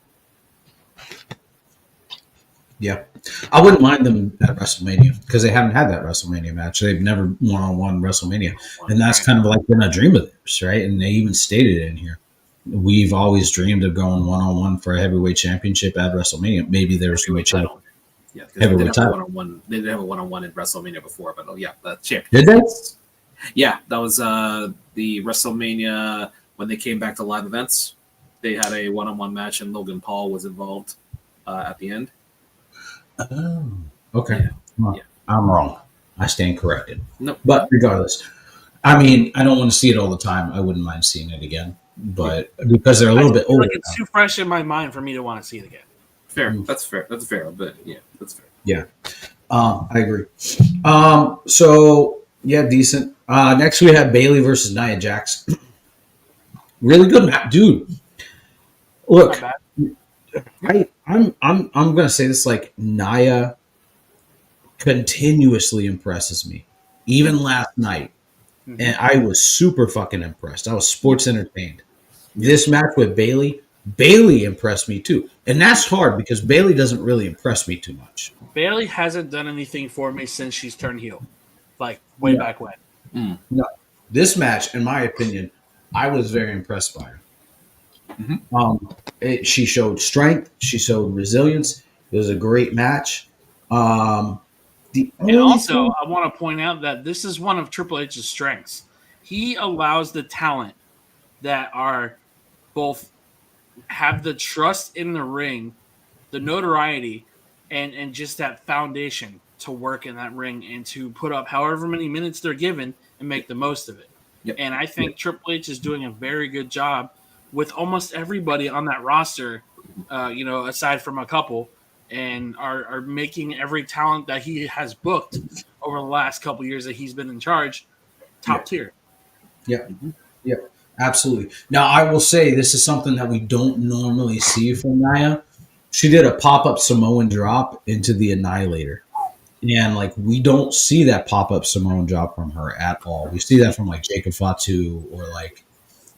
Yeah. I wouldn't mind them at WrestleMania because they haven't had that WrestleMania match. They've never one-on-one WrestleMania. And that's kind of like been a dream of theirs, right? And they even stated it in here. We've always dreamed of going one-on-one for a heavyweight championship at WrestleMania. Maybe there's heavyweight title. Yeah, they did have a one-on-one in WrestleMania before, but the champ. Did they? Yeah, that was the WrestleMania when they came back to live events, they had a one-on-one match and Logan Paul was involved at the end. Oh, okay. Yeah. Well, Yeah. I'm wrong. I stand corrected. Nope. But regardless, I mean, I don't want to see it all the time. I wouldn't mind seeing it again, but because they're a little bit feel older. like it's too fresh in my mind for me to want to see it again. Fair. That's fair. That's fair. But yeah, that's fair. Yeah, I agree. So yeah, decent. Next we have Bailey versus Nia Jax. Really good match, dude. Look, Not bad. I'm gonna say this, like, Nia continuously impresses me. Even last night. And I was super fucking impressed. I was sports entertained. This match with Bailey impressed me too. And that's hard because Bailey doesn't really impress me too much. Bailey hasn't done anything for me since she's turned heel, like way back when. No, this match, in my opinion, I was very impressed by her. She showed strength. She showed resilience. It was a great match. And also, I want to point out that this is one of Triple H's strengths. He allows the talent that are both have the trust in the ring, the notoriety, and just that foundation to work in that ring and to put up however many minutes they're given and make the most of it. Yep. And I think Triple H is doing a very good job with almost everybody on that roster, aside from a couple, and are making every talent that he has booked over the last couple years that he's been in charge top tier. Yeah, yeah, absolutely. Now, I will say this is something that we don't normally see from Nia. She did a pop-up Samoan drop into the Annihilator. And, like, we don't see that pop-up Samoan drop from her at all. We see that from, like, Jacob Fatu or, like,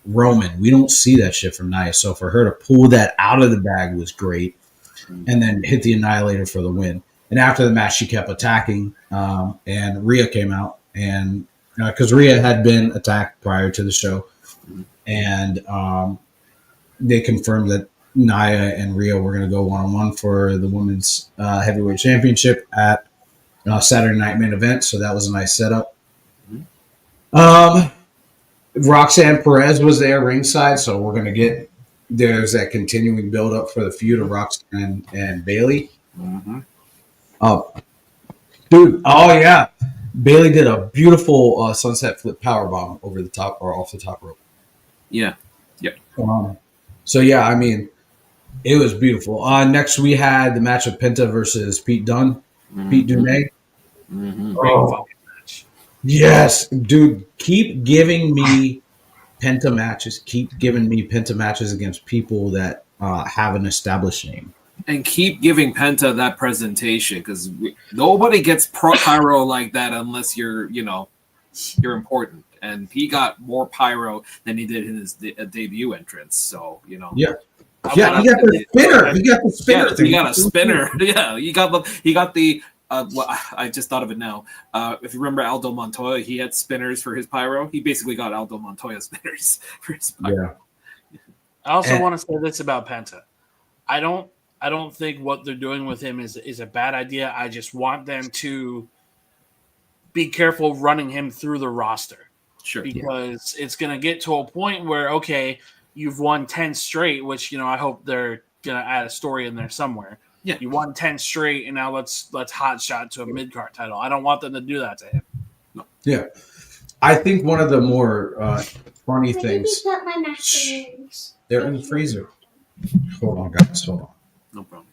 Roman. We don't see that shit from Nia. So for her to pull that out of the bag was great. And then hit the Annihilator for the win. And after the match, she kept attacking, and Rhea came out, and because Rhea had been attacked prior to the show, and they confirmed that Nia and Rhea were going to go one-on-one for the women's heavyweight championship at Saturday Night Main Event. So that was a nice setup. Roxanne Perez was there ringside, so we're going to get. There's that continuing build up for the feud of Roxanne and Bailey. Dude, oh yeah, Bailey did a beautiful sunset flip powerbomb over the top or off the top rope. Yeah, yeah. So yeah, I mean, it was beautiful. Next we had the match of Penta versus Pete Dunne, Pete Dunne. Great match. Yes, dude, keep giving me Penta matches. Keep giving me Penta matches against people that have an established name. And keep giving Penta that presentation because nobody gets pyro like that unless you're important. And he got more pyro than he did in his debut entrance. So, Yeah. Yeah, he got the spinner. He got the spinner. Yeah, he got a spinner. Yeah, he got the well, I just thought of it now. If you remember Aldo Montoya, he had spinners for his pyro. He basically got Aldo Montoya spinners for his pyro. Yeah. I also want to say this about Penta. I don't think what they're doing with him is a bad idea. I just want them to be careful running him through the roster. Sure. Because it's going to get to a point where, okay, you've won 10 straight, which, I hope they're going to add a story in there somewhere. Yeah. You won 10 straight, and now let's hot shot to a mid-card title. I don't want them to do that to him. No. Yeah. I think one of the more funny things. Put my macaroons. They're in the freezer. Hold on, guys. Hold on. No problem.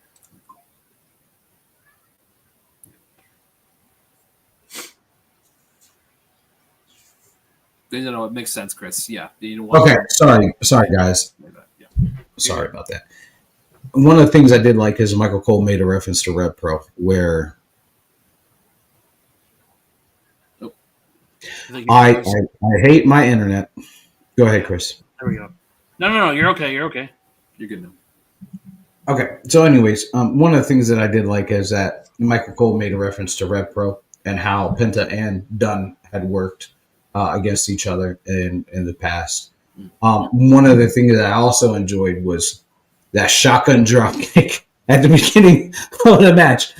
It makes sense, Chris. Yeah. Okay. Sorry, guys. Yeah. Sorry about that. One of the things I did like is Michael Cole made a reference to Rev Pro, where I hate my internet. Go ahead, Chris. There we go. No. You're okay. You're okay. You're good now. Okay. So, anyways, one of the things that I did like is that Michael Cole made a reference to Rev Pro and how Penta and Dunn had worked against each other in the past. One of the things that I also enjoyed was that shotgun drop kick at the beginning of the match.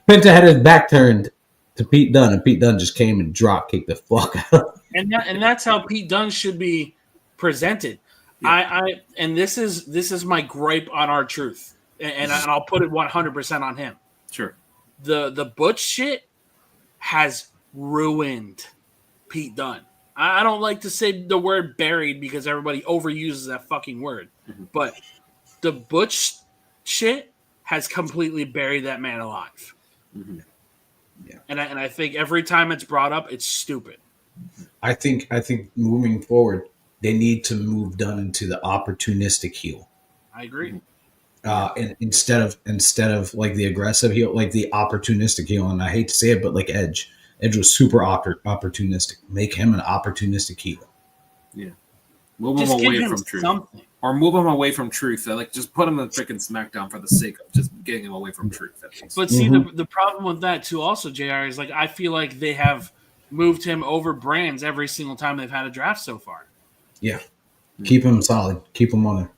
Penta had his back turned to Pete Dunne, and Pete Dunne just came and drop kicked the fuck out of him. And that's how Pete Dunne should be presented. And this is my gripe on our truth, and I'll put it 100% on him. Sure. The Butch shit has ruined Pete Dunne. I don't like to say the word buried because everybody overuses that fucking word, but the Butch shit has completely buried that man alive. Mm-hmm. Yeah. And I think every time it's brought up, it's stupid. I think moving forward, they need to move Dunn into the opportunistic heel. I agree. And instead of like the aggressive heel, like the opportunistic heel. And I hate to say it, but like Edge was super opportunistic. Make him an opportunistic heel. Yeah. Move Just him away give him from truth. something. Or move him away from truth. Like, just put him in freaking Smackdown for the sake of just getting him away from truth. But see, the problem with that too also, JR, is like I feel like they have moved him over brands every single time they've had a draft so far. Yeah. Keep him solid. Keep him on there.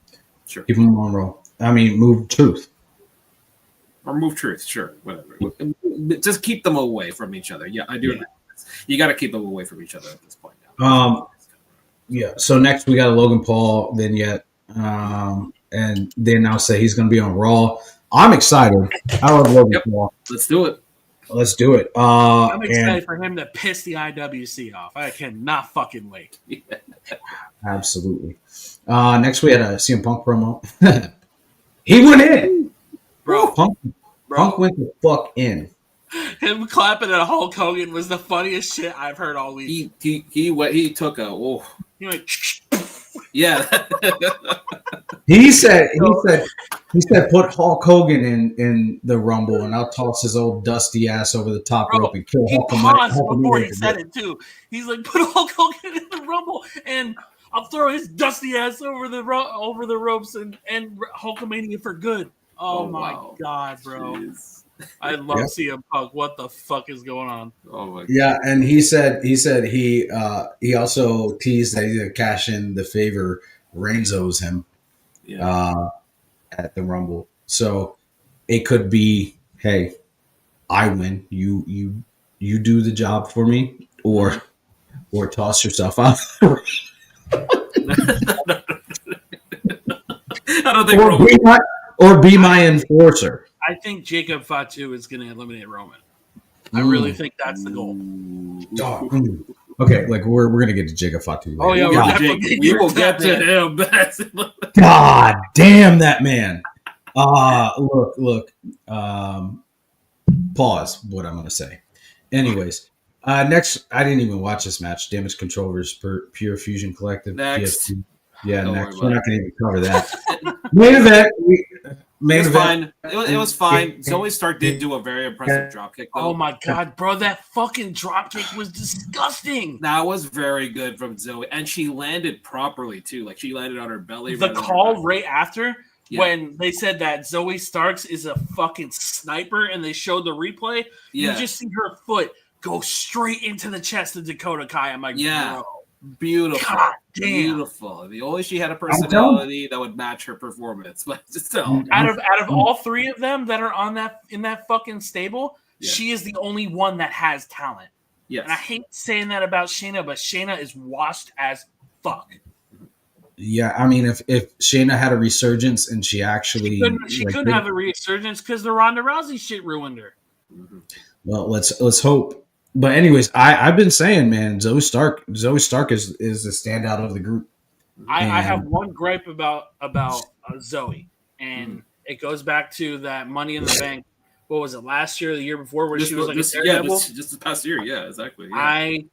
Sure. Keep him on roll. I mean, move truth. Or move truth, sure. Whatever. Just keep them away from each other. Yeah, I do agree. You got to keep them away from each other at this point now. Yeah. So next we got a Logan Paul vignette. And they now say he's going to be on Raw. I'm excited. I love Logan Paul. Let's do it. Let's do it. I'm excited for him to piss the IWC off. I cannot fucking wait. Yeah. Absolutely. Next we had a CM Punk promo. He went in. Bro. Punk went the fuck in. Him clapping at Hulk Hogan was the funniest shit I've heard all week. He took a He went yeah. He said put Hulk Hogan in the Rumble and I'll toss his old dusty ass over the top rope and kill Hulk Hogan. He paused before he said it too. He's like, put Hulk Hogan in the Rumble and I'll throw his dusty ass over the ropes and Hulkamania for good. Oh my god, bro. Jeez. I love CM Punk. What the fuck is going on? Oh my god. Yeah, and he said he also teased that he's gonna cash in the favor Reigns owes him at the Rumble. So it could be, hey, I win, you do the job for me, or toss yourself out. I don't think be my enforcer. I think Jacob Fatu is going to eliminate Roman. I really think that's the goal. Okay, like we're gonna get to Jacob Fatu later. Oh yeah, we will get to him. God damn that man. Look. Pause. What I'm gonna say. Anyways, next, I didn't even watch this match. Damage Control versus Pure Fusion Collective. Next. PFT. Yeah, next. We're not gonna even cover that. Main event. It was fine. It was fine. Zoe Stark did do a very impressive dropkick, though. Oh my god, bro, that fucking dropkick was disgusting. That was very good from Zoe, and she landed properly too. Like she landed on her belly. The call right after when they said that Zoe Starks is a fucking sniper, and they showed the replay. You just see her foot go straight into the chest of Dakota Kai. I'm like, bro. Beautiful. God damn. Beautiful. If only she had a personality that would match her performance. But still. Out of all three of them that are in that fucking stable, she is the only one that has talent. Yes. And I hate saying that about Shayna, but Shayna is washed as fuck. Yeah, I mean, if Shayna had a resurgence and she actually she couldn't have a resurgence because the Ronda Rousey shit ruined her. Well, let's hope. But anyways, I've been saying, man, Zoe Stark is the standout of the group. I have one gripe about Zoe, and it goes back to that Money in the Bank. What was it, last year or the year before, where she was like a daredevil? Just this past year, exactly. Yeah. I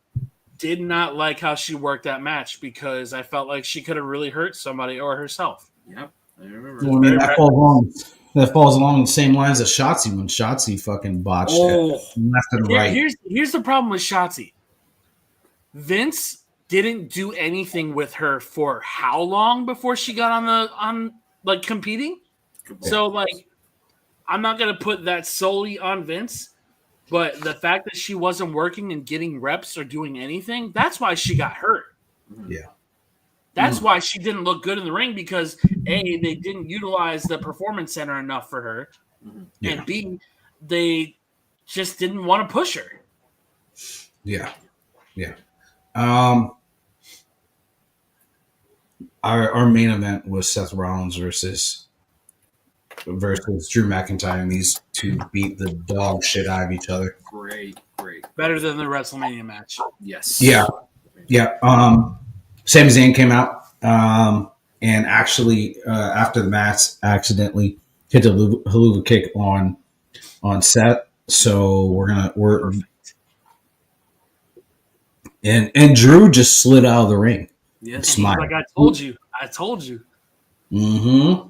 did not like how she worked that match because I felt like she could have really hurt somebody or herself. Yep, I remember. Well, I mean, that falls along the same lines as Shotzi when Shotzi fucking botched it left and right. Here's the problem with Shotzi. Vince didn't do anything with her for how long before she got on competing? So like I'm not gonna put that solely on Vince, but the fact that she wasn't working and getting reps or doing anything, that's why she got hurt. Yeah. That's why she didn't look good in the ring because A, they didn't utilize the performance center enough for her, and B, they just didn't want to push her. Yeah. our main event was Seth Rollins versus Drew McIntyre, and these two beat the dog shit out of each other. Great. Better than the WrestleMania match. Yes. Yeah. Sami Zayn came out and actually after the match accidentally hit the haluva kick on Seth. So we're Perfect. and Drew just slid out of the ring. Yes, he's like, I told you. Mm-hmm.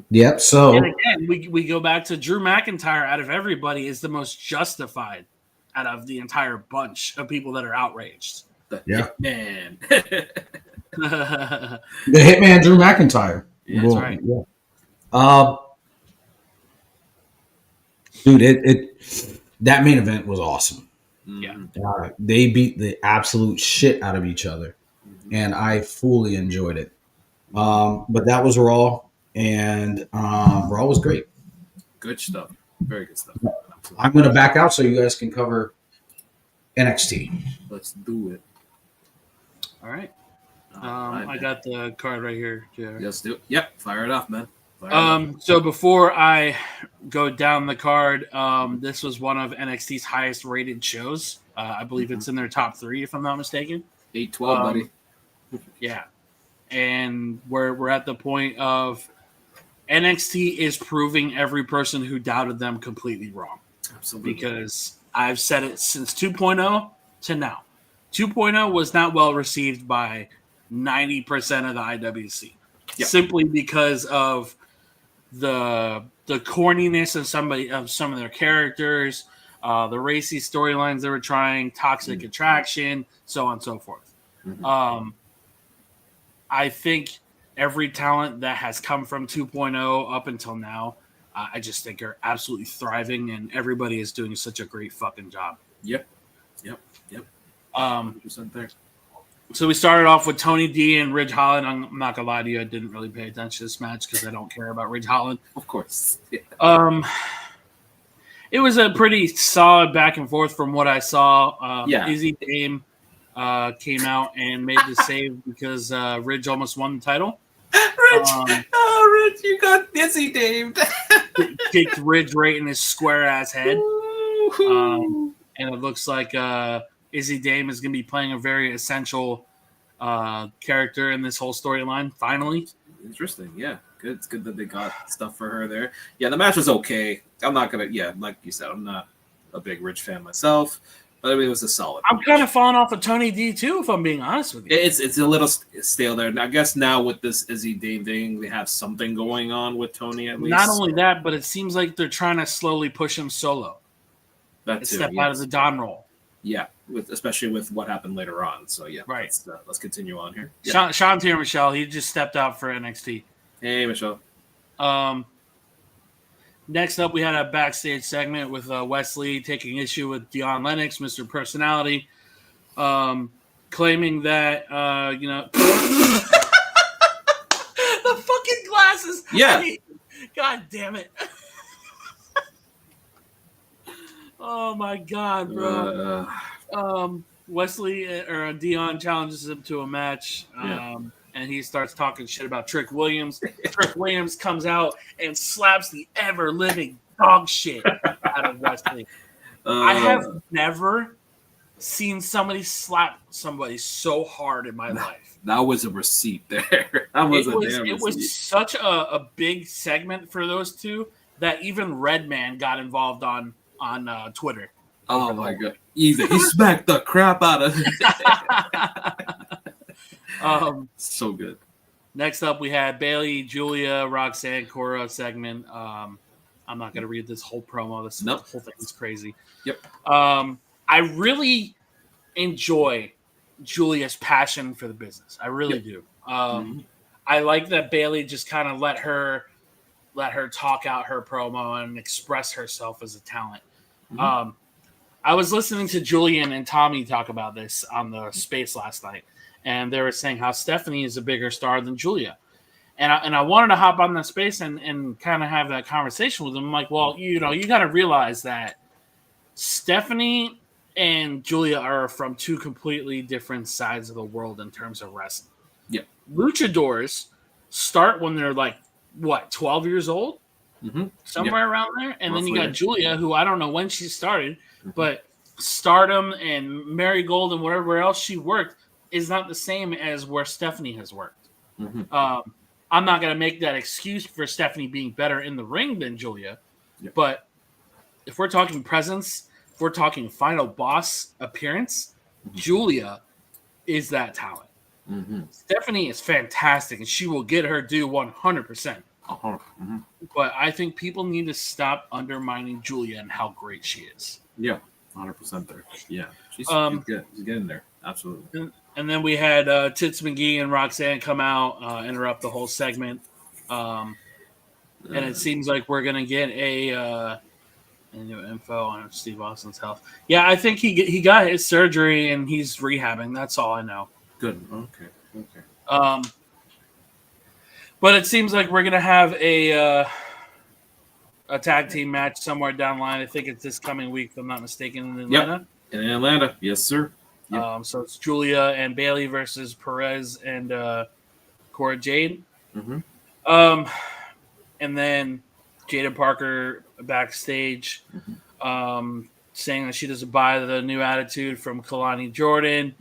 Yep. So and again, we go back to Drew McIntyre. Out of everybody, is the most justified out of the entire bunch of people that are outraged. Yeah. Man. The Hitman Drew McIntyre. Yeah, that's right. Yeah. Dude, that main event was awesome. Yeah. They beat the absolute shit out of each other, and I fully enjoyed it. But that was Raw, and Raw was great. Good stuff. Very good stuff. Absolutely. I'm going to back out so you guys can cover NXT. Let's do it. All right. Right, I got the card right here. Let's do it. Yep. Fire it off, man. So before I go down the card, this was one of NXT's highest rated shows. I believe it's in their top 3, if I'm not mistaken. 8-12, buddy. Yeah. And we're at the point of NXT is proving every person who doubted them completely wrong. Absolutely. Because I've said it since 2.0 to now. 2.0 was not well received by 90% of the IWC. Yep. Simply because of the corniness of some of their characters, the racy storylines they were trying, toxic attraction, so on and so forth. Mm-hmm. I think every talent that has come from 2.0 up until now, I just think are absolutely thriving, and everybody is doing such a great fucking job. Yep. 100% there. So we started off with Tony D and Ridge Holland. I'm not gonna lie to you, I didn't really pay attention to this match because I don't care about Ridge Holland. Of course. Yeah. It was a pretty solid back and forth from what I saw. Izzy Dame came out and made the save because Ridge almost won the title. Ridge, you got Izzy Dame. Kicked Ridge right in his square ass head. And it looks like Izzy Dame is going to be playing a very essential character in this whole storyline, finally. Interesting, yeah. Good. It's good that they got stuff for her there. Yeah, the match was okay. I'm not going to, like you said, I'm not a big Ridge fan myself, but I mean, it was a solid match. Kind of falling off of Tony D, too, if I'm being honest with you. It's a little stale there. I guess now with this Izzy Dame thing, they have something going on with Tony at least. Not only that, but it seems like they're trying to slowly push him solo. That too, step out of the Don role. Yeah, especially with what happened later on. So, yeah, right. Let's continue on here. Yeah. Sean's here, Michelle. He just stepped out for NXT. Hey, Michelle. Next up, we had a backstage segment with Wesley taking issue with Dion Lennox, Mr. Personality, claiming that, the fucking glasses. Yeah. God damn it. Oh my God, bro. Wesley or Dion challenges him to a match, and he starts talking shit about Trick Williams. Trick Williams comes out and slaps the ever-living dog shit out of Wesley. I have never seen somebody slap somebody so hard in my life. That was a receipt there. It was such a big segment for those two that even Redman got involved on Twitter. Oh my God. Easy. He smacked the crap out of it. So good. Next up, we had Bailey, Julia, Roxanne, Cora segment. I'm not going to read this whole promo. This whole thing is crazy. Yep. I really enjoy Julia's passion for the business. I really do. I like that Bailey just kind of let her talk out her promo and express herself as a talent. I was listening to Julian and Tommy talk about this on the space last night, and they were saying how Stephanie is a bigger star than Julia. And I wanted to hop on that space and kind of have that conversation with them. I'm like, well, you got to realize that Stephanie and Julia are from two completely different sides of the world in terms of wrestling. Yeah. Luchadors start when they're like, what, 12 years old? Somewhere around there. And then you got Julia, who I don't know when she started, but Stardom and Marigold and whatever else she worked is not the same as where Stephanie has worked. I'm not going to make that excuse for Stephanie being better in the ring than Julia, but if we're talking presence, if we're talking final boss appearance, Julia is that talent. Stephanie is fantastic, and she will get her due 100%. But I think people need to stop undermining Julia and how great she is. Yeah, 100% there. Yeah, she's good. She's getting there. Absolutely. And then we had Tits McGee and Roxanne come out, interrupt the whole segment. And it seems like we're going to get a new info on Steve Austin's health. Yeah, I think he got his surgery and he's rehabbing. That's all I know. Good. Okay. But it seems like we're going to have a tag team match somewhere down the line. I think it's this coming week, if I'm not mistaken, in Atlanta. Yep. In Atlanta. Yes, sir. Yep. So it's Julia and Bailey versus Perez and Cora Jade. And then Jada Parker backstage saying that she doesn't buy the new attitude from Kalani Jordan.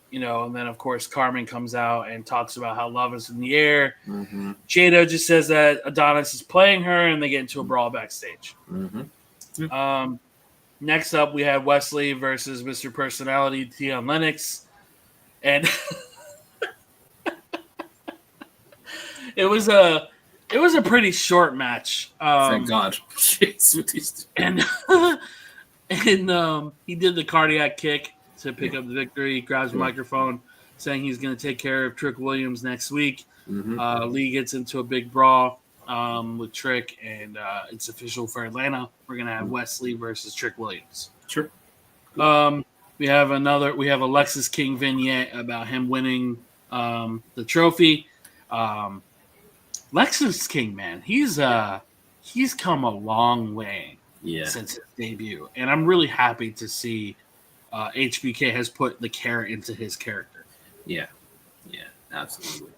And then, of course, Carmen comes out and talks about how love is in the air. Jada just says that Adonis is playing her, and they get into a brawl backstage. Next up, we had Wesley versus Mr. Personality, Tion Lennox. And it was a pretty short match. Thank God. And he did the cardiac kick to pick up the victory. He grabs the microphone, saying he's going to take care of Trick Williams next week. Lee gets into a big brawl with Trick, and it's official for Atlanta. We're going to have Wesley versus Trick Williams. Sure. We have a Lexus King vignette about him winning the trophy. Lexus King, man, he's come a long way since his debut, and I'm really happy to see HBK has put the care into his character. Yeah, absolutely.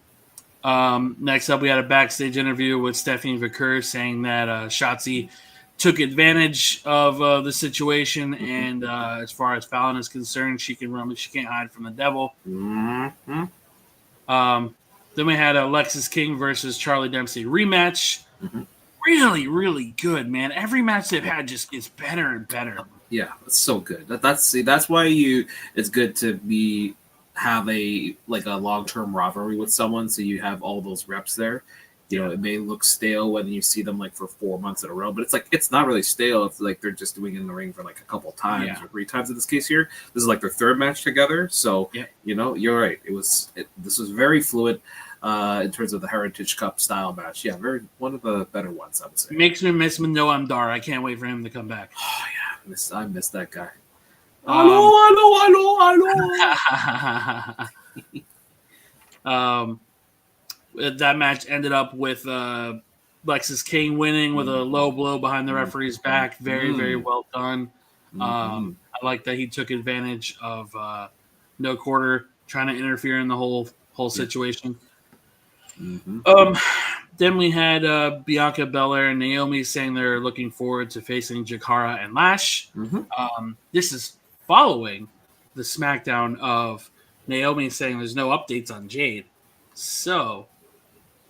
Next up, we had a backstage interview with Stephanie Vickers saying that Shotzi took advantage of the situation, and as far as Fallon is concerned, she can run, she can't hide from the devil. Then we had Alexis King versus Charlie Dempsey rematch. Really, really good, man. Every match they've had just gets better and better. Yeah, it's so good. That's why it's good to have a long-term rivalry with someone, so you have all those reps there. It may look stale when you see them like for 4 months in a row, but it's not really stale. It's like they're just doing it in the ring for like a couple times or 3 times in this case here. This is like their 3rd match together, so you're right. This was very fluid in terms of the Heritage Cup style match. Yeah, one of the better ones, I would say. Makes me miss Manoa Amdar. I can't wait for him to come back. Oh yeah. I miss that guy. Hello. That match ended up with Lexis King winning with a low blow behind the referee's back. Very, very well done. I like that he took advantage of No Quarter trying to interfere in the whole situation. Then we had Bianca Belair and Naomi saying they're looking forward to facing Jakara and Lash. This is following the Smackdown of Naomi saying there's no updates on Jade. So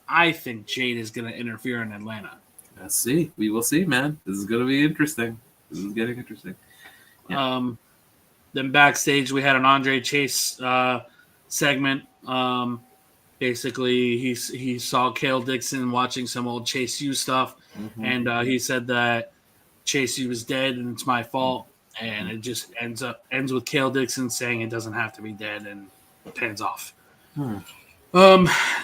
I think Jade is going to interfere in Atlanta. Let's see. We will see, man. This is going to be interesting. This is getting interesting. Yeah. Then backstage, we had an Andre Chase segment. Basically, he saw Cale Dixon watching some old Chase U stuff, and he said that Chase U was dead and it's my fault. And it just ends with Cale Dixon saying it doesn't have to be dead, and pans off.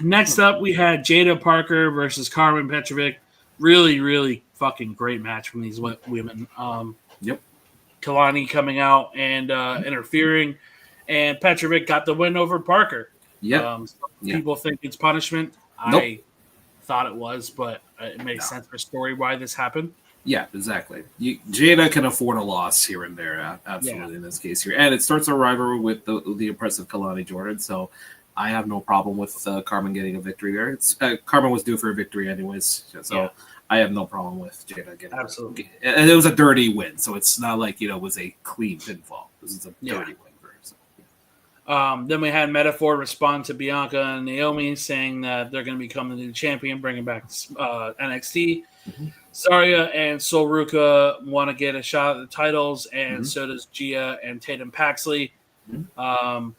Next up, we had Jada Parker versus Carmen Petrovic. Really, really fucking great match from these women. Kalani coming out and interfering, and Petrovic got the win over Parker. People think it's punishment. Nope. I thought it was, but it makes sense for story why this happened. Yeah, exactly. Jada can afford a loss here and there, absolutely in this case here, and it starts a rivalry with the impressive Kalani Jordan. So, I have no problem with Carmen getting a victory there. It's Carmen was due for a victory anyways, so I have no problem with Jada getting absolutely. And it was a dirty win, so it's not like it was a clean pinfall. This is a dirty win for her. So, Then we had Metaphor respond to Bianca and Naomi saying that they're going to become the new champion, bringing back NXT. Mm-hmm. Saria and Sol Ruka want to get a shot at the titles, and so does Gia and Tatum Paxley. Mm-hmm.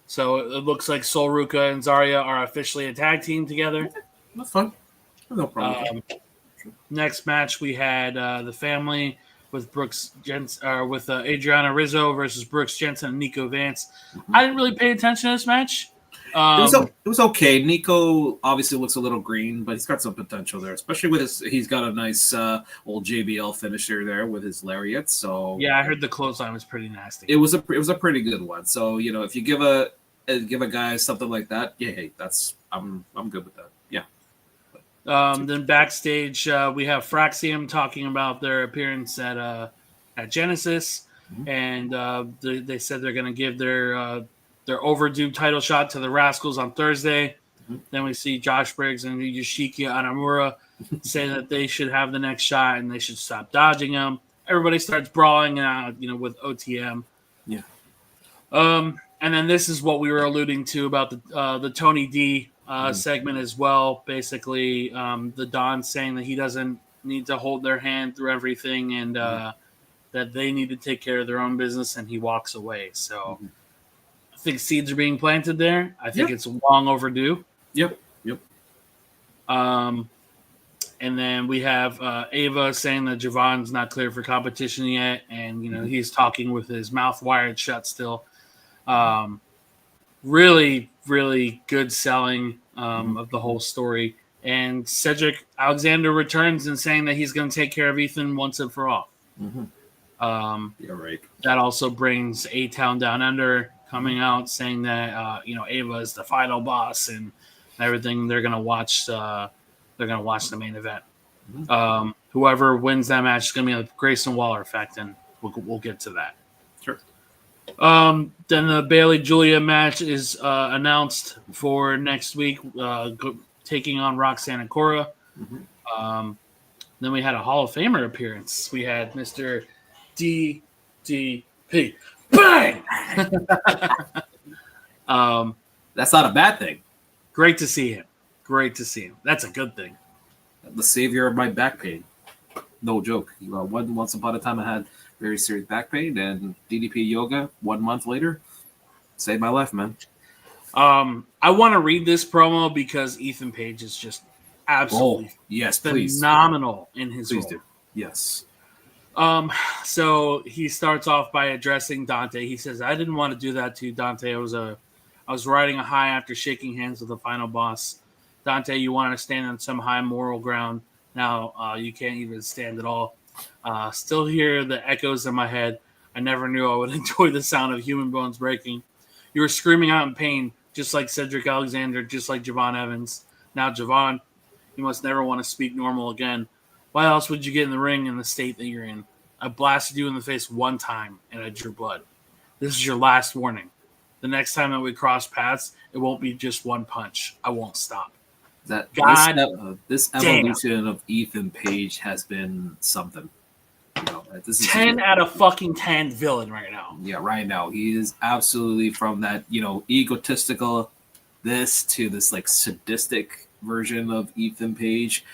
So it looks like Sol Ruka and Zarya are officially a tag team together. That's fun. No problem. Next match, we had the family with with Adriana Rizzo versus Brooks Jensen and Nico Vance. I didn't really pay attention to this match. It was okay. Nico obviously looks a little green, but he's got some potential there, especially with he's got a nice old JBL finisher there with his lariat. So yeah, I heard the clothesline was pretty nasty. It was a pretty good one. So if you give a guy something like that, hey, I'm good with that. Yeah. Then backstage, we have Fraxium talking about their appearance at Genesis, and they said they're going to give their overdue title shot to the Rascals on Thursday. Then we see Josh Briggs and Yoshiki Anamura say that they should have the next shot and they should stop dodging them. Everybody starts brawling out, with OTM. Yeah. And then this is what we were alluding to about the Tony D segment as well. Basically, the Don saying that he doesn't need to hold their hand through everything, and that they need to take care of their own business, and he walks away. So I think seeds are being planted there. I think it's long overdue. Yep. And then we have Ava saying that Javon's not clear for competition yet, and he's talking with his mouth wired shut still. Really, really good selling of the whole story. And Cedric Alexander returns and saying that he's going to take care of Ethan once and for all. You're right. That also brings A-Town Down Under coming out saying that Ava is the final boss and everything. They're going to watch. They're going to watch the main event. Whoever wins that match is going to be a Grayson Waller effect, and we'll get to that. Sure. Then the Bailey Julia match is announced for next week, taking on Roxanne and Cora. Then we had a Hall of Famer appearance. We had Mr. DDP. Bang! That's not a bad thing. Great to see him. That's a good thing. The savior of my back pain. No joke. Once upon a time, I had very serious back pain, and DDP yoga 1 month later saved my life, man. I want to read this promo because Ethan Page is just absolutely phenomenal in his role. Do. Yes. So he starts off by addressing Dante. He says, "I didn't want to do that to you, Dante. I was riding a high after shaking hands with the final boss. Dante, you wanted to stand on some high moral ground. Now you can't even stand at all. Still hear the echoes in my head. I never knew I would enjoy the sound of human bones breaking. You were screaming out in pain, just like Cedric Alexander, just like Javon Evans. Now, Javon, you must never want to speak normal again. Why else would you get in the ring in the state that you're in? I blasted you in the face one time, and I drew blood. This is your last warning. The next time that we cross paths, it won't be just one punch. I won't stop." This evolution of Ethan Page has been something. This is 10 out of fucking 10 villain right now. Yeah, right now. He is absolutely from that, egotistical this to this like sadistic version of Ethan Page.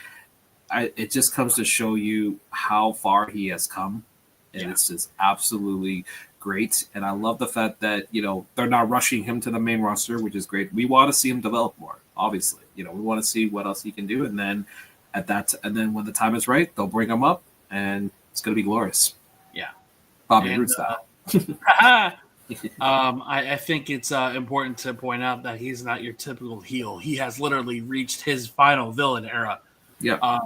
It just comes to show you how far he has come. And it's just absolutely great. And I love the fact that, they're not rushing him to the main roster, which is great. We want to see him develop more, obviously. We want to see what else he can do. And then when the time is right, they'll bring him up and it's going to be glorious. Yeah. Bobby Roode style. I think it's important to point out that he's not your typical heel. He has literally reached his final villain era. Yeah.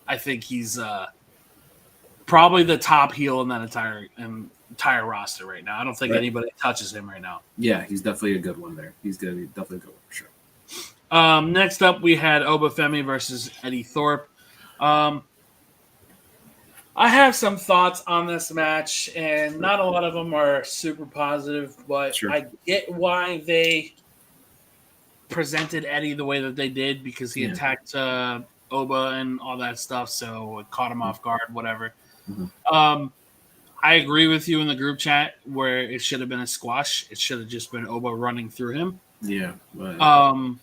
I think he's probably the top heel in that entire roster right now. I don't think anybody touches him right now. Yeah, he's definitely a good one there. He's going to be definitely a good one for sure. Next up, we had Obafemi versus Eddie Thorpe. I have some thoughts on this match, and not a lot of them are super positive, but I get why they presented Eddie the way that they did because he attacked Oba and all that stuff, so it caught him off guard, whatever. I agree with you in the group chat where it should have been a squash. It should have just been Oba running through him. Yeah. Right.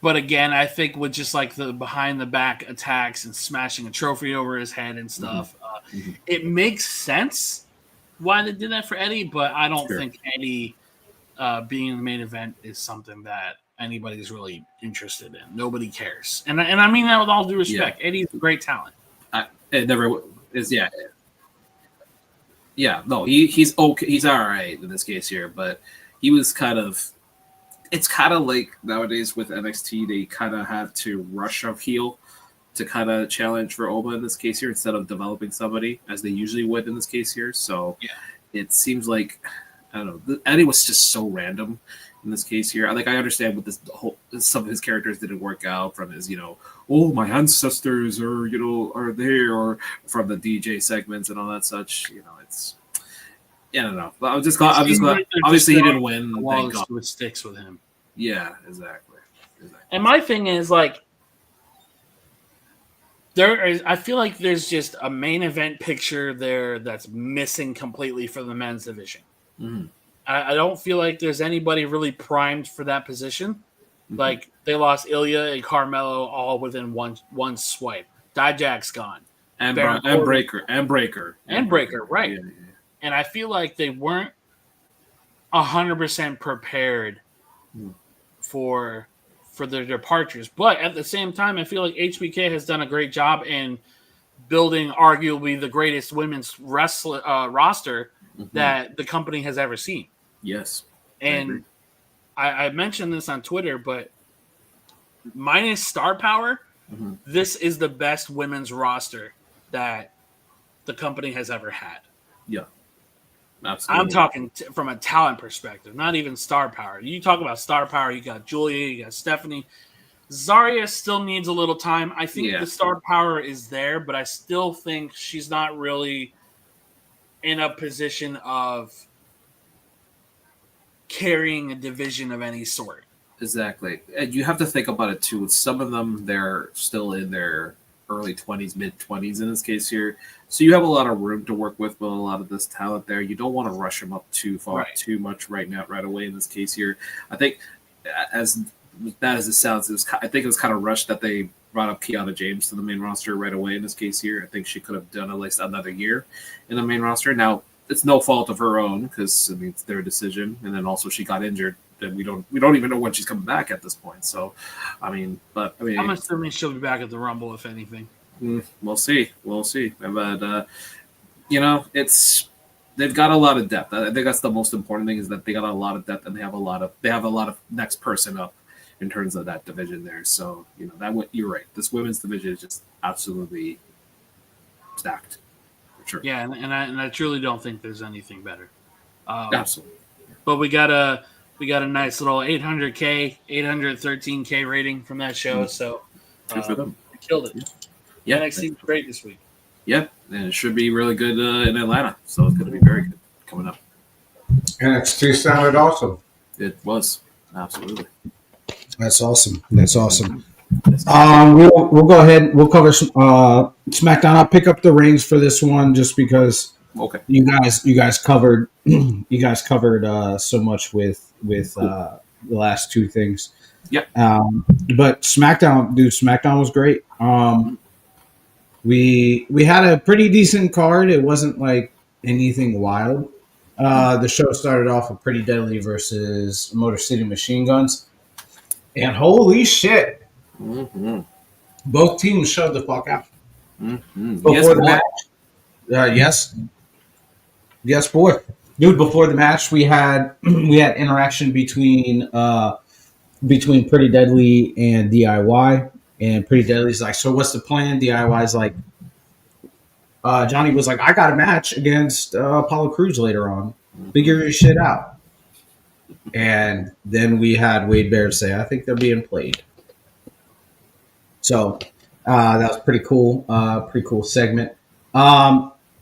But again, I think with just like the behind the back attacks and smashing a trophy over his head and stuff, it makes sense why they did that for Eddie, but I don't think Eddie being in the main event is something that anybody's really interested in. Nobody cares. And I mean that with all due respect. Yeah. Eddie's a great talent. It never is, Yeah, no, he's okay. He's all right in this case here, but he was kind of. It's kind of like nowadays with NXT, they kind of have to rush a heel to kind of challenge for Oba in this case here instead of developing somebody as they usually would in this case here. So it seems like I don't know. Eddie was just so random in this case here. Like I understand with this whole some of his characters didn't work out from his my ancestors are there or from the DJ segments and all that such. It's. Yeah, I don't know. I'm just glad. Obviously, he didn't win. With sticks with him. Yeah, exactly. And my thing is like, I feel like there's just a main event picture there that's missing completely for the men's division. Mm-hmm. I don't feel like there's anybody really primed for that position. Mm-hmm. Like they lost Ilya and Carmelo all within one swipe. Dijak's gone, and Breaker, right? Yeah. And I feel like they weren't 100% prepared for their departures. But at the same time, I feel like HBK has done a great job in building arguably the greatest women's roster that the company has ever seen. Yes. And I mentioned this on Twitter, but minus star power, this is the best women's roster that the company has ever had. Yeah. Absolutely. I'm talking from a talent perspective, not even star power. You talk about star power, you got Julia, you got Stephanie. Zarya still needs a little time. I think the star power is there, but I still think she's not really in a position of carrying a division of any sort. Exactly. And you have to think about it, too. With some of them, they're still in their early 20s, mid-20s in this case here. So you have a lot of room to work with a lot of this talent there. You don't want to rush them up too far, too much right away in this case here. I think, as bad as it sounds, I think it was kind of rushed that they brought up Kiana James to the main roster right away in this case here. I think she could have done at least another year in the main roster. Now, it's no fault of her own because, it's their decision. And then also she got injured. And we don't even know when she's coming back at this point. So, I'm assuming she'll be back at the Rumble if anything. We'll see. But they've got a lot of depth. I think that's the most important thing is that they got a lot of depth and they have a lot of next person up in terms of that division there. So you're right. This women's division is just absolutely stacked for sure. Yeah, and I truly don't think there's anything better. Absolutely. But we got a nice little 800K, 813K rating from that show. So good for them. We killed it. Yeah, NXT was great this week. Yeah, and it should be really good in Atlanta. So it's going to be very good coming up. NXT sounded awesome. It was absolutely. That's awesome. We'll go ahead. We'll cover SmackDown. I'll pick up the reins for this one just because. Okay. You guys covered so much with the last two things. Yeah. But SmackDown was great. We had a pretty decent card. It wasn't like anything wild. The show started off with Pretty Deadly versus Motor City Machine Guns, and holy shit, both teams showed the fuck out before the match. Yes, boy. Dude, before the match, we had interaction between Pretty Deadly and DIY. And Pretty Deadly's like, so what's the plan? DIY's like, Johnny was like, I got a match against Apollo Crews later on. Figure your shit out. And then we had Wade Bear say, I think they're being played. So that was pretty cool. Pretty cool segment.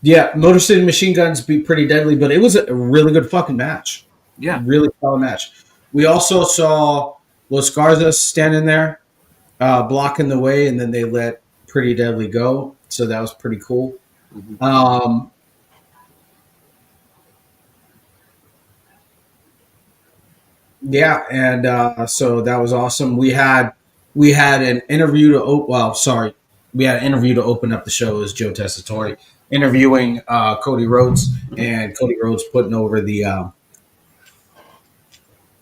Yeah, Motor City Machine Guns beat Pretty Deadly, but it was a really good fucking match. Yeah. Really solid match. We also saw Los Garza standing there, blocking the way, and then they let Pretty Deadly go. So that was pretty cool. Yeah, and so that was awesome. We had an interview we had an interview to open up the show as Joe Tessitore interviewing Cody Rhodes, and Cody Rhodes putting over the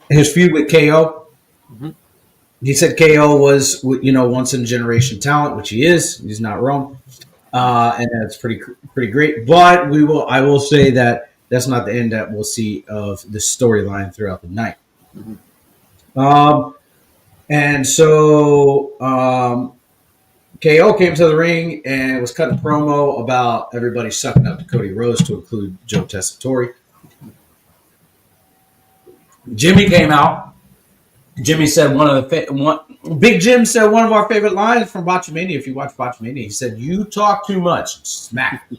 his feud with KO. Mhm. He said KO was, once in a generation talent, which he is. He's not wrong, and that's pretty great. But I will say that that's not the end that we'll see of the storyline throughout the night. And so KO came to the ring and was cutting a promo about everybody sucking up to Cody Rhodes, to include Joe Tessitore. Jimmy came out. Jimmy said Big Jim said one of our favorite lines from Botchamania. If you watch Botchamania, he said, "You talk too much, smack."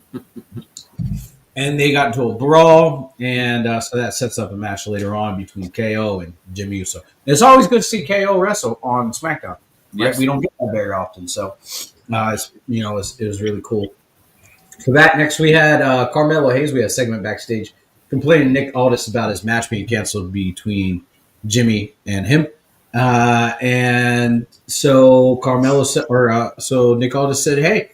And they got into a brawl, and so that sets up a match later on between KO and Jimmy Uso. It's always good to see KO wrestle on SmackDown. Right? Yes. We don't get that very often, so it was really cool. For that, next we had Carmelo Hayes. We had a segment backstage complaining to Nick Aldis about his match being canceled between Jimmy and him, and so Nick Aldis said, "Hey,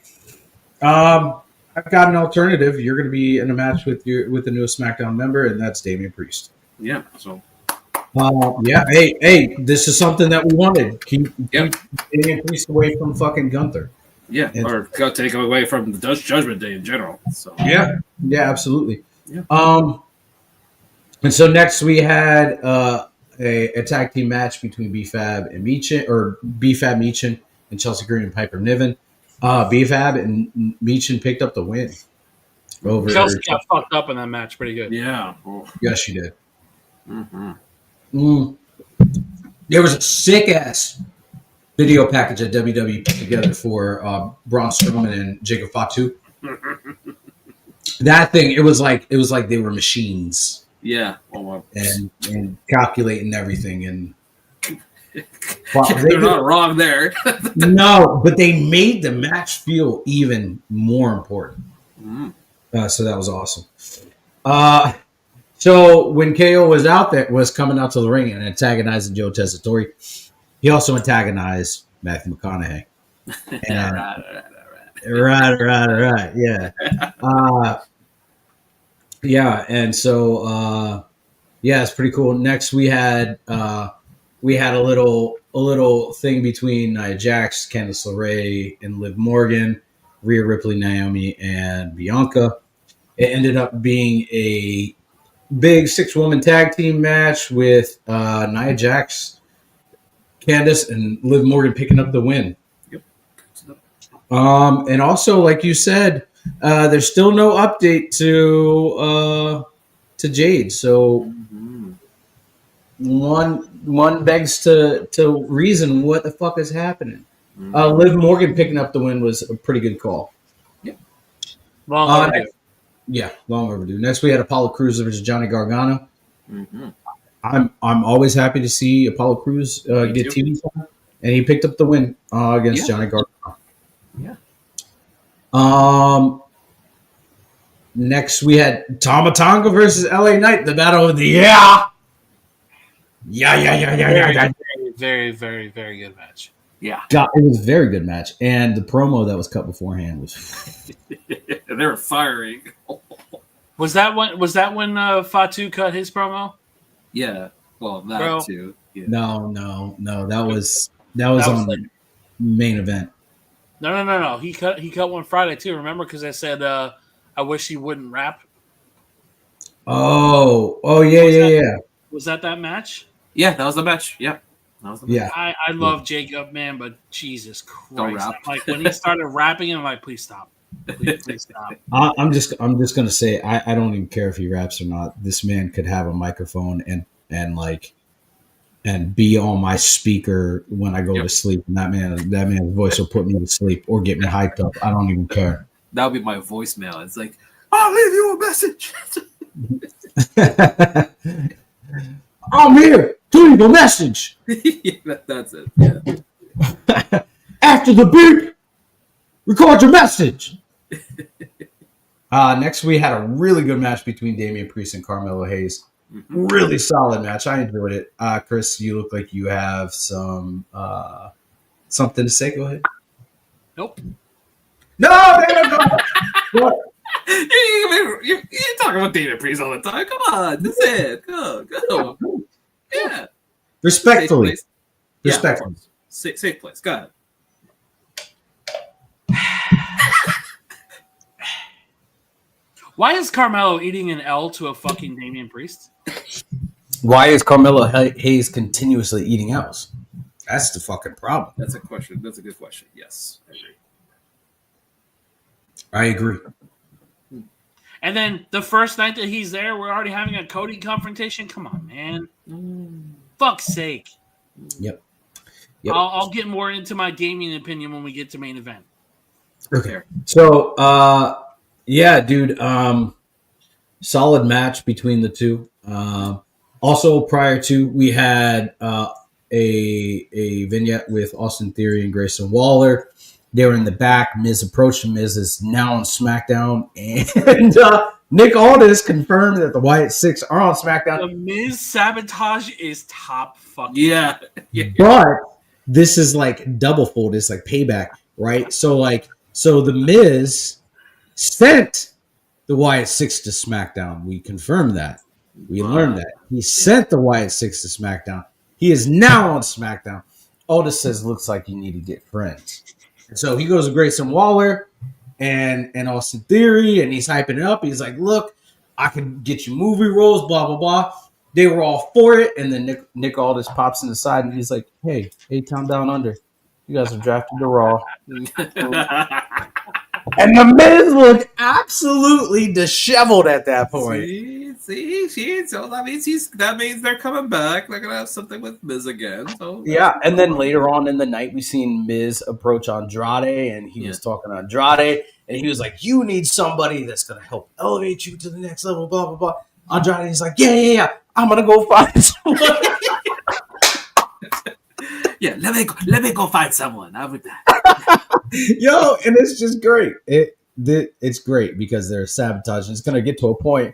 I've got an alternative. You're going to be in a match with the newest SmackDown member, and that's Damian Priest." Yeah. So. Hey, this is something that we wanted. Keep Damian Priest away from fucking Gunther. Yeah, or go take him away from the Judgment Day in general. So. Yeah, absolutely. Yeah. And so next we had a tag team match between B-Fab and Meechin and Chelsea Green and Piper Niven. B-Fab and Meechin picked up the win. Over Chelsea got fucked up in that match pretty good. Yeah. Oh. Yes, she did. Mm-hmm. There was a sick-ass video package that WWE put together for Braun Strowman and Jacob Fatu. That thing, it was like they were machines. Yeah. Oh, well. And calculating everything, and they're not wrong there. No, but they made the match feel even more important. So that was awesome. So when KO was coming out to the ring and antagonizing Joe Tessitore, he also antagonized Matthew McConaughey. And, right. Yeah. And so it's pretty cool. Next we had a little thing between Nia Jax, Candice LeRae, and Liv Morgan, Rhea Ripley, Naomi, and Bianca. It ended up being a big 6-woman tag team match with Nia Jax, Candice, and Liv Morgan picking up the win. Yep. And also, like you said, there's still no update to Jade. So one begs to reason what the fuck is happening. Liv Morgan picking up the win was a pretty good call. Long overdue. Long overdue. Next, we had Apollo Crews versus Johnny Gargano. Mm-hmm. I'm always happy to see Apollo Crews get TV time, and he picked up the win against Johnny Gargano. Yeah. Next, we had Tama Tonga versus LA Knight, the battle of the Very, very, very good match. Yeah. God, it was a very good match, and the promo that was cut beforehand was. They were firing. Was that when Fatu cut his promo? Yeah. Well, that Bro. too. Yeah. No. That was on the main event. No. He cut one Friday too. Remember? Because I said I wish he wouldn't rap. Oh yeah. Was that match? Yeah, that was the match. Yeah. That was the match. Yeah. I love Jacob, man, but Jesus Don't Christ! rap. Like when he started rapping, I'm like, please stop. Please stop. I'm just gonna say I don't even care if he raps or not. This man could have a microphone and be on my speaker when I go to sleep. And that man's voice will put me to sleep or get me hyped up. I don't even care. That would be my voicemail. It's like, I'll leave you a message. I'm here to leave a message. That's it. Yeah. After the beep, record your message. Next, we had a really good match between Damian Priest and Carmelo Hayes. Mm-hmm. Really solid match. I enjoyed it. Chris, you look like you have some something to say. Go ahead. Nope. No, What? You're talking about Damian Priest all the time. Come on, that's it. Go. Yeah. Respectfully. Safe place. Respectfully. Yeah, safe place. Go ahead. Why is Carmelo eating an L to a fucking Damian Priest? Why is Carmelo Hayes continuously eating L's? That's the fucking problem. That's a question. That's a good question. Yes, I agree. And then the first night that he's there, we're already having a Cody confrontation. Come on, man. Fuck's sake. Yep. I'll get more into my gaming opinion when we get to main event. Okay. So, yeah, dude. Solid match between the two. Also, prior to, we had a vignette with Austin Theory and Grayson Waller. They were in the back. Miz approached him. Miz is now on SmackDown. And Nick Aldis confirmed that the Wyatt Six are on SmackDown. The Miz sabotage is top fucking. Yeah. But this is like double fold. It's like payback, right? So the Miz sent the Wyatt Six to SmackDown. We confirmed that. We learned that. He sent the Wyatt Six to SmackDown. He is now on SmackDown. Aldis says, looks like you need to get friends. And so he goes to Grayson Waller and Austin Theory, and he's hyping it up. He's like, look, I can get you movie roles, blah, blah, blah. They were all for it. And then Nick Aldis pops in the side, and he's like, hey, A-Town Down Under. You guys are drafted to Raw. And the Miz looked absolutely disheveled at that point. So that means they're coming back. They're gonna have something with Miz again. So yeah, and then later on in the night, we seen Miz approach Andrade, and he was talking to Andrade, and he was like, "You need somebody that's gonna help elevate you to the next level." Blah blah blah. Andrade is like, "Yeah. I'm gonna go find someone." Yeah, let me go find someone. How about that? Yo, and it's just great. It's great because they're sabotaging. It's gonna get to a point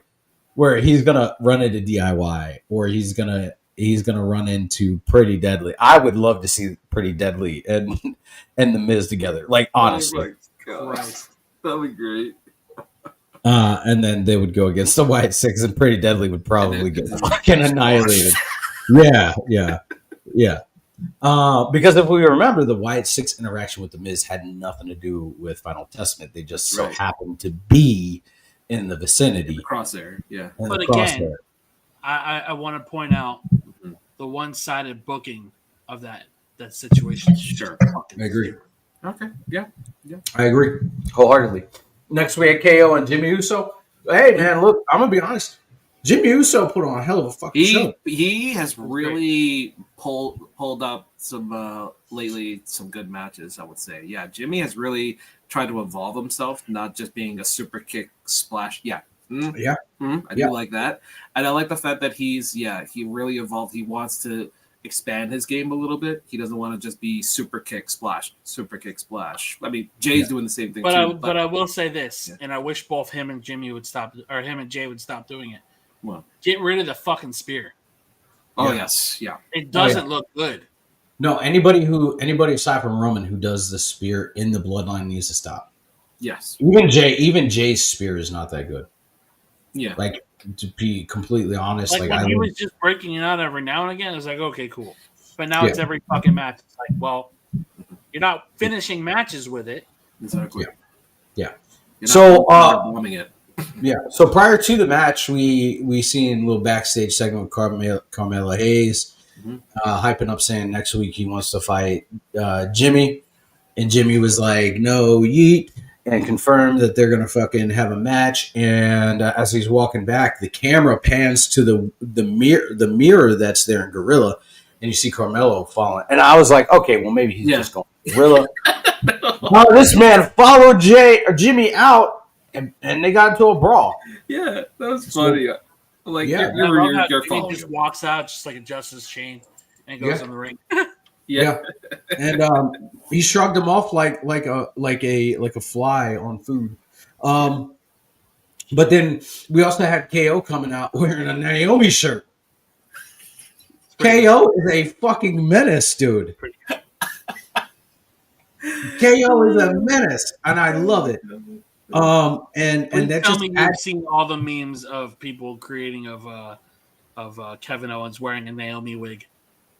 where he's gonna run into DIY, or he's gonna run into Pretty Deadly. I would love to see Pretty Deadly and the Miz together. Like honestly, That'd be great. And then they would go against the Wyatt Six, and Pretty Deadly would probably get fucking annihilated. Yeah. Because if we remember, the Wyatt Six interaction with the Miz had nothing to do with Final Testament. They just so happened to be in the vicinity. In the crosshair, yeah. But again, I want to point out the one-sided booking of that situation. Sure. I agree. Okay. Yeah. I agree wholeheartedly. Next, we had KO and Jimmy Uso. Hey, man, look, I'm going to be honest. Jimmy Uso put on a hell of a fucking show. He has really pulled up some lately some good matches, I would say. Yeah, Jimmy has really tried to evolve himself, not just being a super kick splash. Yeah. I do like that. And I like the fact that he really evolved. He wants to expand his game a little bit. He doesn't want to just be super kick splash. I mean, Jay's doing the same thing too. But I will say this, and I wish both him and Jimmy would stop, or him and Jay would stop doing it. Well, get rid of the fucking spear. Oh yes, yeah. It doesn't look good. No, anybody aside from Roman who does the spear in the bloodline needs to stop. Yes. Even Jay's spear is not that good. Yeah. Like, to be completely honest, like when he was just breaking it out every now and again, it was like, okay, cool. But now it's every fucking match. It's like, well, you're not finishing matches with it. Exactly. Yeah. So warming it. Yeah. So prior to the match, we seen a little backstage segment with Carmelo Hayes hyping up, saying next week he wants to fight Jimmy, and Jimmy was like, "No, yeet," and confirmed that they're gonna fucking have a match. And as he's walking back, the camera pans to the mirror that's there in Gorilla, and you see Carmelo falling. And I was like, okay, well maybe he's just going Gorilla. No, this man followed Jimmy out. And they got into a brawl. Yeah, that was funny. Like, Jimmy just walks out, just like adjusts his chain. and goes Yeah. in the ring. Yeah. And he shrugged him off like a fly on food. But then we also had KO coming out wearing a Naomi shirt. KO is a fucking menace, dude. KO is a menace, and I love it. And Please that tell just me you've seen all the memes of people creating of Kevin Owens wearing a Naomi wig.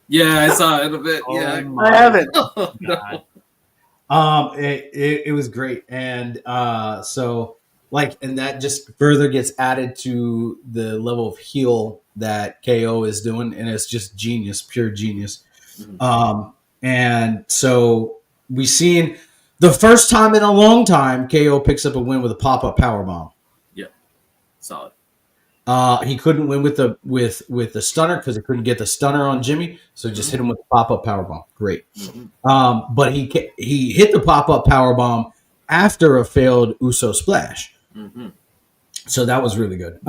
Yeah, I saw it a bit. Oh Yeah, my I haven't. Oh, no. God. It was great, and so like, and that just further gets added to the level of heel that KO is doing, and it's just genius, pure genius. And so we seen the first time in a long time KO picks up a win with a pop-up powerbomb. Yeah, solid. He couldn't win with the stunner because he couldn't get the stunner on Jimmy, so he just hit him with the pop-up powerbomb. Great. But he hit the pop-up powerbomb after a failed Uso splash. So that was really good.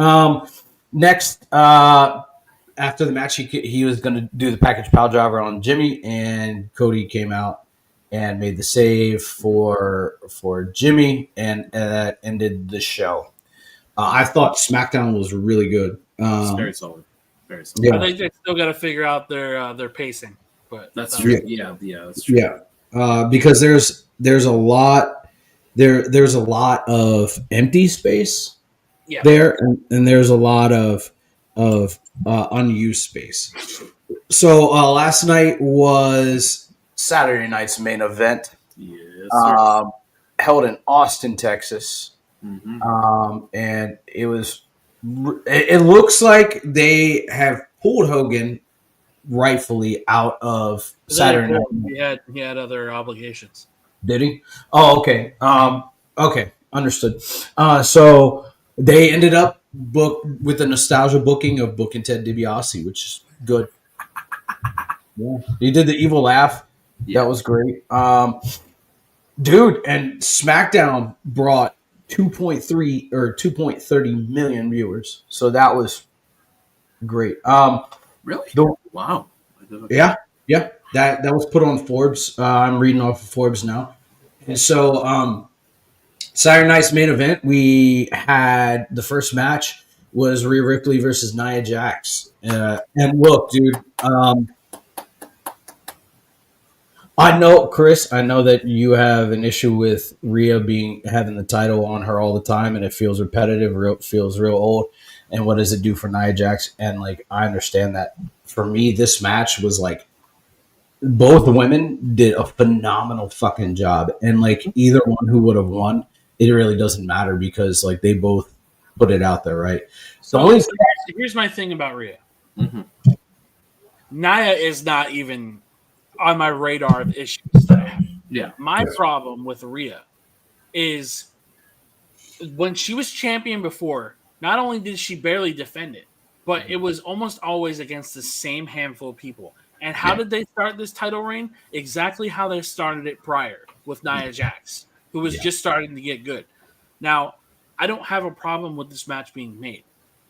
Next, after the match, he was going to do the package pile driver on Jimmy, and Cody came out and made the save for Jimmy, and that ended the show. I thought SmackDown was really good. It's very solid. Very solid. Yeah. I think they still got to figure out their pacing, but That's true. Yeah. Yeah, that's true. Yeah, because there's a lot of empty space there, and there's a lot of unused space. So last night was Saturday night's main event, Yes, held in Austin, Texas. And it looks like they have pulled Hogan rightfully out of Saturday night. He had other obligations. Did he? Oh, okay. Okay, understood. So they ended up with a nostalgia booking of booking Ted DiBiase, which is good. Yeah, he did the evil laugh. Yeah. That was great. Dude, and SmackDown brought 2.3 or 2.30 million viewers. So that was great. Really? Wow. Yeah. That was put on Forbes. I'm reading off of Forbes now. And so Saturday night's main event, we had the first match was Rhea Ripley versus Nia Jax. And look, dude, I know, Chris, that you have an issue with Rhea having the title on her all the time, and it feels repetitive, feels real old. And what does it do for Nia Jax? And like, I understand that. For me, this match was like, both women did a phenomenal fucking job, and like either one who would have won, it really doesn't matter because like they both put it out there, right? So here's my thing about Rhea. Nia is not even on my radar of issues that I have. Yeah. My problem with Rhea is when she was champion before, not only did she barely defend it, but it was almost always against the same handful of people. And how did they start this title reign? Exactly how they started it prior with Nia Jax, who was just starting to get good. Now, I don't have a problem with this match being made.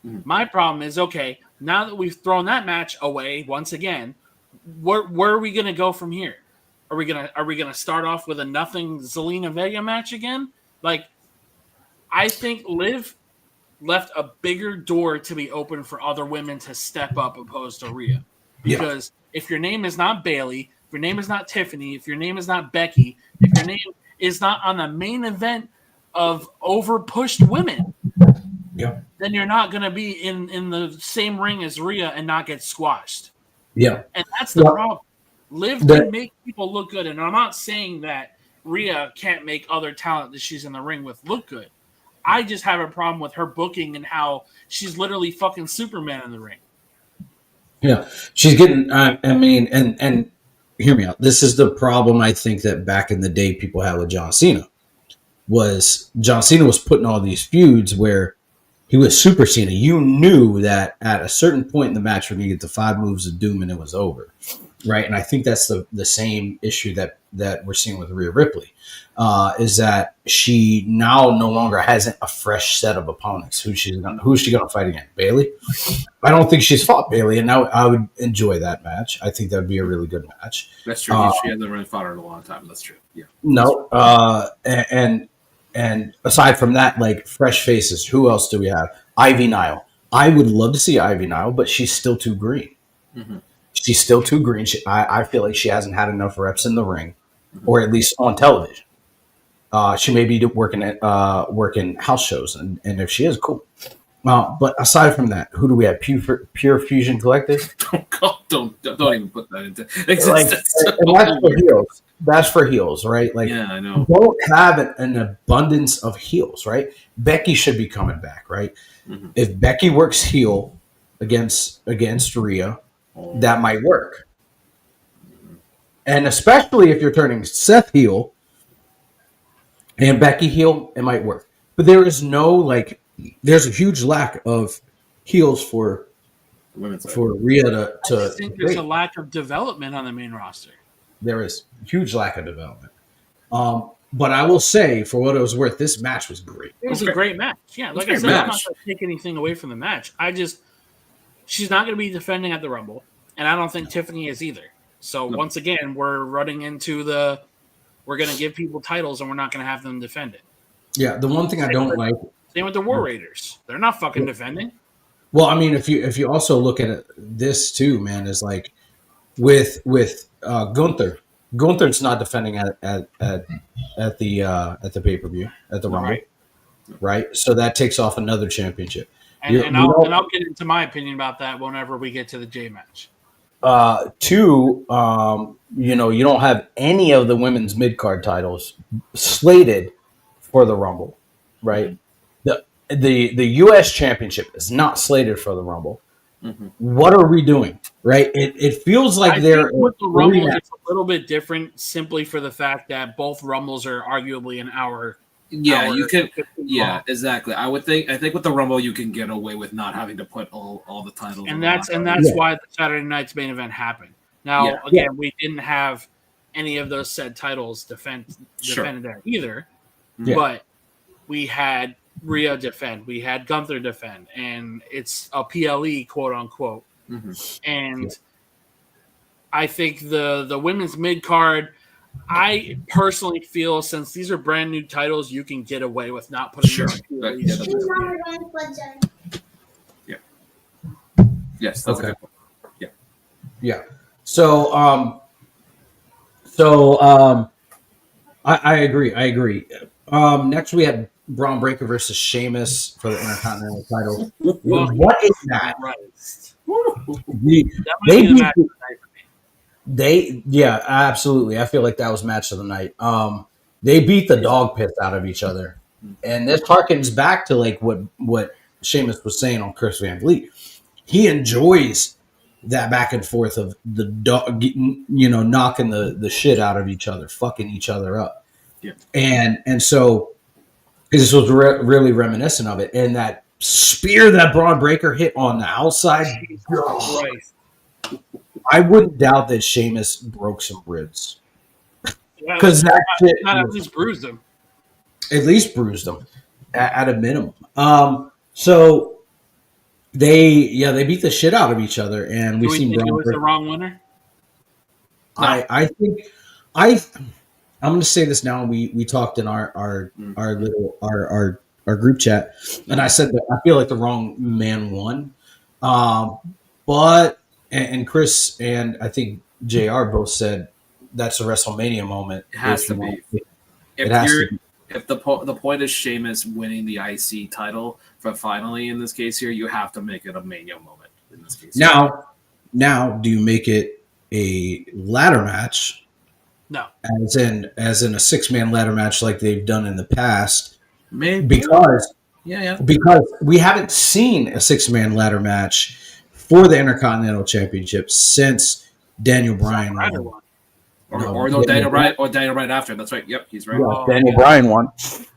My problem is, okay, now that we've thrown that match away once again, where are we going to go from here? Are we gonna start off with a nothing Zelina Vega match again? Like, I think Liv left a bigger door to be open for other women to step up opposed to Rhea. Because if your name is not Bailey, if your name is not Tiffany, if your name is not Becky, if your name is not on the main event of over-pushed women, then you're not going to be in the same ring as Rhea and not get squashed. Yeah. And that's the problem. Liv can make people look good. And I'm not saying that Rhea can't make other talent that she's in the ring with look good. I just have a problem with her booking and how she's literally fucking Superman in the ring. Yeah, she's getting. I mean, and hear me out. This is the problem I think that back in the day people had with John Cena. Was John Cena was putting all these feuds where he was Super Cena. You knew that at a certain point in the match we're going to get the 5 moves of doom and it was over, right? And I think that's the same issue that we're seeing with Rhea Ripley. is that she now no longer has a fresh set of opponents. Who's she going to fight again? Bailey? I don't think she's fought Bailey, and now I would enjoy that match. I think that would be a really good match. That's true. She hasn't really fought her in a long time. That's true. Yeah. No. And aside from that, like fresh faces, who else do we have? Ivy Nile. I would love to see Ivy Nile, but she's still too green. Mm-hmm. She's still too green. I feel like she hasn't had enough reps in the ring, or at least on television. She may be working house shows, and if she is, cool. But aside from that, who do we have? Pure Fusion Collective. Don't even put that into existence. And that's for heels. That's for heels, right? Like, yeah, I know. Don't have an abundance of heels, right? Becky should be coming back, right? Mm-hmm. If Becky works heel against Rhea, that might work. And especially if you're turning Seth heel and Becky heel, it might work. But there is there's a huge lack of heels for Rhea to I think there's a lack of development on the main roster. There is a huge lack of development. But I will say, for what it was worth, this match was great. It was a great match. Yeah, like I said, I'm not going to take anything away from the match. She's not going to be defending at the Rumble, and I don't think Tiffany is either. So once again, we're running into we're going to give people titles and we're not going to have them defend it. Yeah, the one thing I don't like. Same with the War Raiders. They're not fucking defending. Well, I mean, if you also look at it, this too, man, is like with Gunther. Gunther's not defending at the pay-per-view at the Rumble, right? So that takes off another championship. And I'll get into my opinion about that whenever we get to the J match. Two, you don't have any of the women's mid-card titles slated for the Rumble, right? The U.S. Championship is not slated for the Rumble. Mm-hmm. What are we doing, right? It feels like with the Rumble, it's a little bit different simply for the fact that both Rumbles are arguably an hour. Yeah, you can. Yeah, exactly. I think with the Rumble, you can get away with not having to put all the titles. And that's why the Saturday night's main event happened. Now, we didn't have any of those said titles defended there either, but we had Rhea defend, we had Gunther defend, and it's a PLE, quote unquote. Mm-hmm. And I think the women's mid card. I personally feel since these are brand new titles, you can get away with not putting them. Yeah. Yes, that's okay. Yeah. Yeah. So I agree. Next we had Braun Breaker versus Sheamus for the Intercontinental title. What is that? Absolutely. I feel like that was match of the night. They beat the dog piss out of each other, and this harkens back to like what Sheamus was saying on Chris Van Vliet. He enjoys that back and forth of the dog, knocking the shit out of each other, fucking each other up, and so this was really reminiscent of it. And that spear that Braun Breaker hit on the outside. I wouldn't doubt that Sheamus broke some ribs. Because at least bruised them. At least bruised them, at a minimum. So they beat the shit out of each other, and we've seen. Do we think it was the wrong winner? No. I think I'm going to say this now. We talked in our group chat, and I said that I feel like the wrong man won, but. And Chris and I think JR both said that's a WrestleMania moment. It has to be. If the point is Sheamus winning the IC title for finally in this case here, you have to make it a Mania moment in this case. Now, do you make it a ladder match? No. As in a 6-man ladder match like they've done in the past? Maybe. Because we haven't seen a 6-man ladder match for the Intercontinental Championship since Daniel Bryan won. Daniel Bryan after. That's right. Yep, he's right. Yeah, Daniel Bryan won.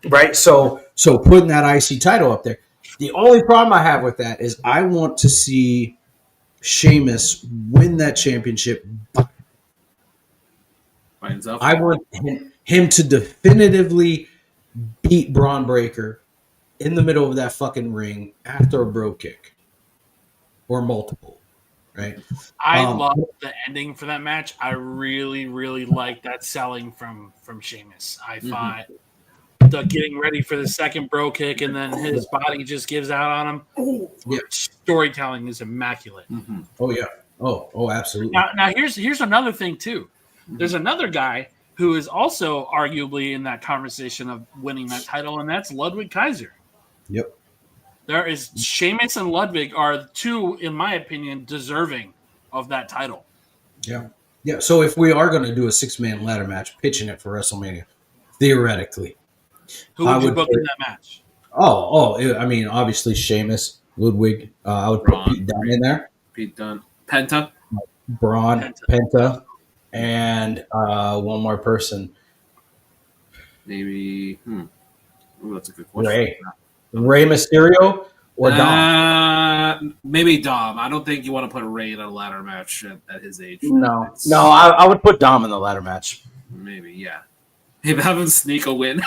Right. So putting that IC title up there. The only problem I have with that is I want to see Sheamus win that championship by himself. I want him to definitively beat Braun Breaker in the middle of that fucking ring after a bro kick or multiple, right? I love the ending for that match. I really, really like that selling from Sheamus. I thought the getting ready for the second bro kick and then his body just gives out on him. Yeah. Storytelling is immaculate. Oh yeah. Oh, absolutely. Now here's another thing too. There's another guy who is also arguably in that conversation of winning that title, and that's Ludwig Kaiser. Yep. There is Sheamus and Ludwig are two, in my opinion, deserving of that title. Yeah. Yeah. So if we are going to do a 6-man ladder match, pitching it for WrestleMania, theoretically, Who would you book in that match? I mean, obviously Sheamus, Ludwig. I would put Pete Dunne in there. Pete Dunne. Penta. Braun, Penta, and one more person. Maybe. Ooh, that's a good question. Rey Mysterio or Dom? Maybe Dom. I don't think you want to put Rey in a ladder match at his age. No, I would put Dom in the ladder match. Maybe, yeah. Maybe have him sneak a win.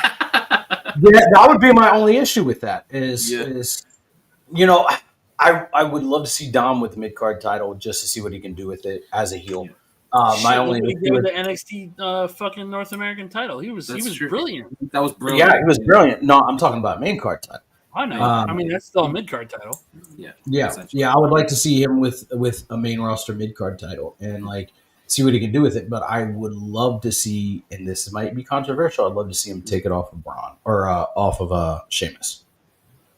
Yeah, that would be my only issue with that. Is you know, I would love to see Dom with the mid card title just to see what he can do with it as a heel. My only issue with the NXT fucking North American title. He was brilliant. That was brilliant. Yeah, he was brilliant. No, I'm talking about main card title. I know. I mean, that's still a mid card title. Yeah. I would like to see him with a main roster mid card title and like see what he can do with it. But I would love to see, and this might be controversial, I'd love to see him take it off of Braun or off of Sheamus.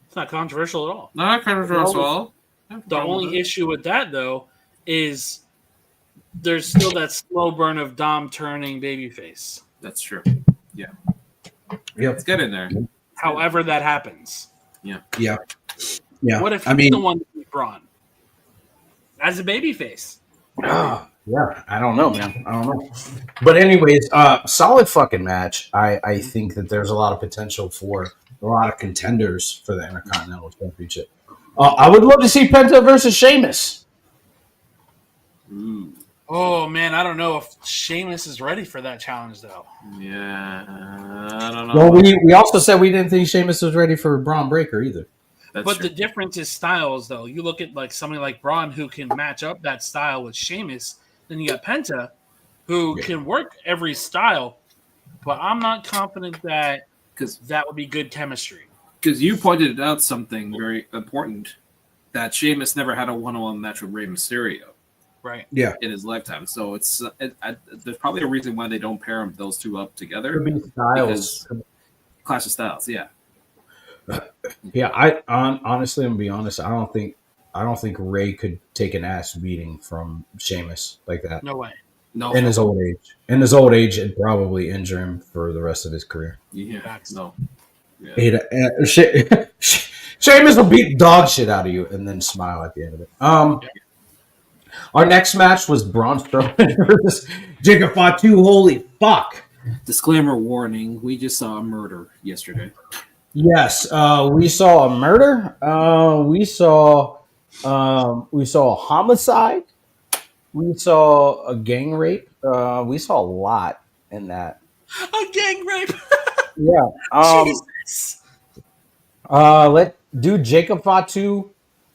It's not controversial at all. Not controversial at all. The only issue with that though is there's still that slow burn of Dom turning babyface. That's true. Yeah. Yep. Let's get in there. However that happens. Yeah. What if he's the one to beat Braun as a babyface? Yeah, I don't know, man. I don't know. But anyways, solid fucking match. I think that there's a lot of potential for a lot of contenders for the Intercontinental Championship. I would love to see Penta versus Sheamus. Oh man, I don't know if Sheamus is ready for that challenge though. Yeah, I don't know. Well, we also said we didn't think Sheamus was ready for Braun Breaker either. But the difference is styles, though. You look at like somebody like Braun who can match up that style with Sheamus. Then you got Penta, who can work every style. But I'm not confident that that would be good chemistry. Because you pointed out something very important, that Sheamus never had a one-on-one match with Rey Mysterio. Right. Yeah. In his lifetime, so it's there's probably a reason why they don't pair those two up together. Could be styles. Clash of styles, yeah. Yeah, honestly, I'm gonna be honest. I don't think Ray could take an ass beating from Sheamus like that. No way. No. In his old age, it'd probably injure him for the rest of his career. Yeah. No. Yeah. Sheamus will beat dog shit out of you and then smile at the end of it. Our next match was Braun Strowman versus Jacob Fatu. Holy fuck! Disclaimer warning: we just saw a murder yesterday. Yes, we saw a murder. We saw a homicide. We saw a gang rape. We saw a lot in that. A gang rape. Yeah. Jesus. Jacob Fatu.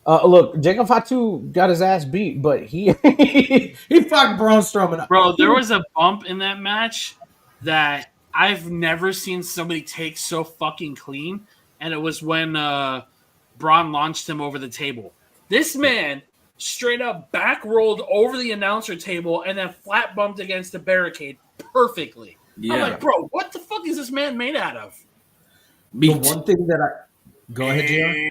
Look, Jacob Fatu got his ass beat, but he he fucked Braun Strowman up. Bro, there was a bump in that match that I've never seen somebody take so fucking clean, and it was when Braun launched him over the table. This man straight up back rolled over the announcer table and then flat bumped against the barricade perfectly. Yeah. I'm like, bro, what the fuck is this man made out of? The one thing that go ahead, Gio.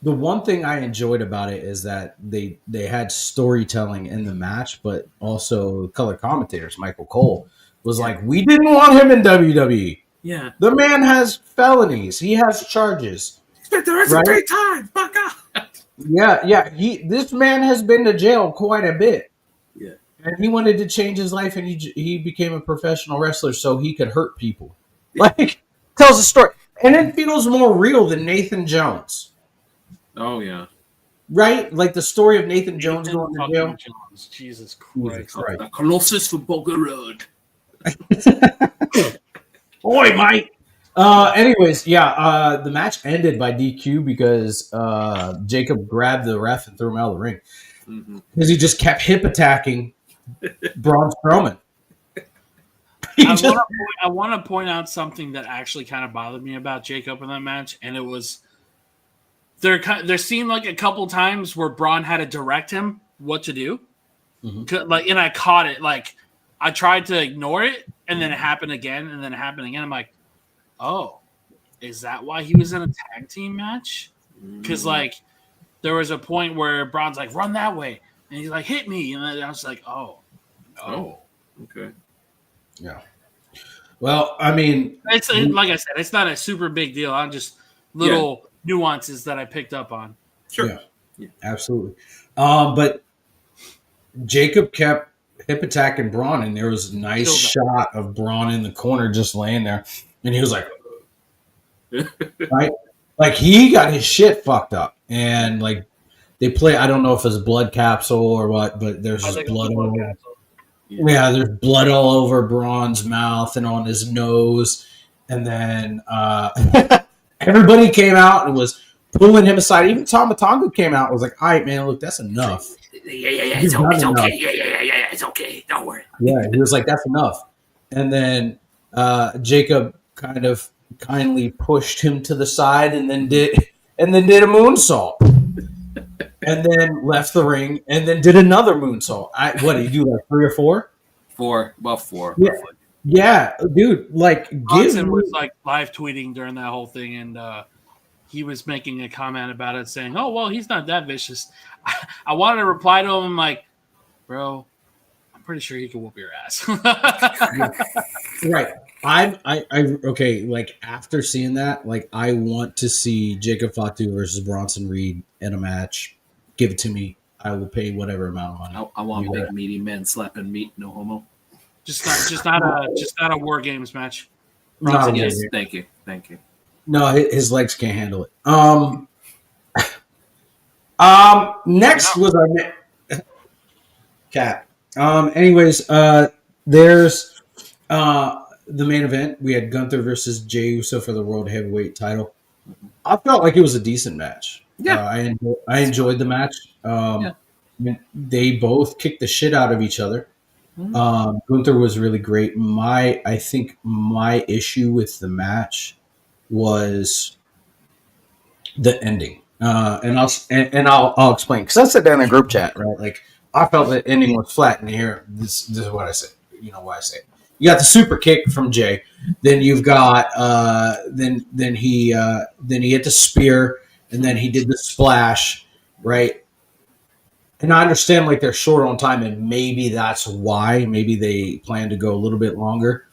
The one thing I enjoyed about it is that they had storytelling in the match, but also color commentators, Michael Cole, was like, we didn't want him in WWE. Yeah. The man has felonies. He has charges. Spent the rest of great time. Fuck off. Yeah. This man has been to jail quite a bit. Yeah. And he wanted to change his life, and he became a professional wrestler so he could hurt people. Like, tells a story. And it feels more real than Nathan Jones. Oh, yeah. Right? Like the story of Nathan Jones going to jail. Jesus Christ. The Colossus for Boca Road. Oi, Mike. Anyways, the match ended by DQ because Jacob grabbed the ref and threw him out of the ring because he just kept hip attacking Braun Strowman. I want to point out something that actually kind of bothered me about Jacob in that match, and it was there seemed like a couple times where Braun had to direct him what to do, and I caught it. Like I tried to ignore it, and then it happened again, and then it happened again. I'm like, oh, is that why he was in a tag team match? Because like there was a point where Braun's like, run that way, and he's like, hit me, and then I was like, oh, okay. Yeah. Well, I mean, it's like I said, it's not a super big deal. I'm just little nuances that I picked up on. Sure. Yeah, absolutely. But Jacob kept hip attacking Braun, and there was a nice shot of Braun in the corner just laying there, and he was like, right, like he got his shit fucked up, and like they play. I don't know if it's blood capsule or what, but there's just blood all over. Yeah, there's blood all over Braun's mouth and on his nose, and then everybody came out and was pulling him aside. Even Tama Tonga came out and was like, all right, man, look, that's enough. Yeah, it's okay. Yeah, it's okay. Don't worry. Yeah, he was like, that's enough. And then Jacob kind of kindly pushed him to the side and then did a moonsault. And then left the ring and then did another moonsault. What did you do, like 3 or 4? 4. Well, 4. Yeah. Yeah, dude, like Johnson was like live tweeting during that whole thing, and he was making a comment about it, saying, "Oh, well, he's not that vicious." I wanted to reply to him, I'm like, "Bro, I'm pretty sure he can whoop your ass." Right. I okay. Like after seeing that, like I want to see Jacob Fatu versus Bronson Reed in a match. Give it to me. I will pay whatever amount of money. I want big meaty men slapping meat. No homo. just not a War Games match. Not Yes, thank you. No, his legs can't handle it. Next was our cat. Anyways, there's the main event. We had Gunther versus Jey Uso for the World Heavyweight title. I felt like it was a decent match. Yeah, I enjoyed the match. I mean, they both kicked the shit out of each other. Gunther was really great. I think my issue with the match was the ending. And I'll explain, because I said that in a group chat, right? Like I felt the ending was flat, and here this is what I said. You know why I say it. You got the super kick from Jey, then you've got then he hit the spear, and then he did the splash, right? And I understand like they're short on time, and maybe that's why. Maybe they plan to go a little bit longer.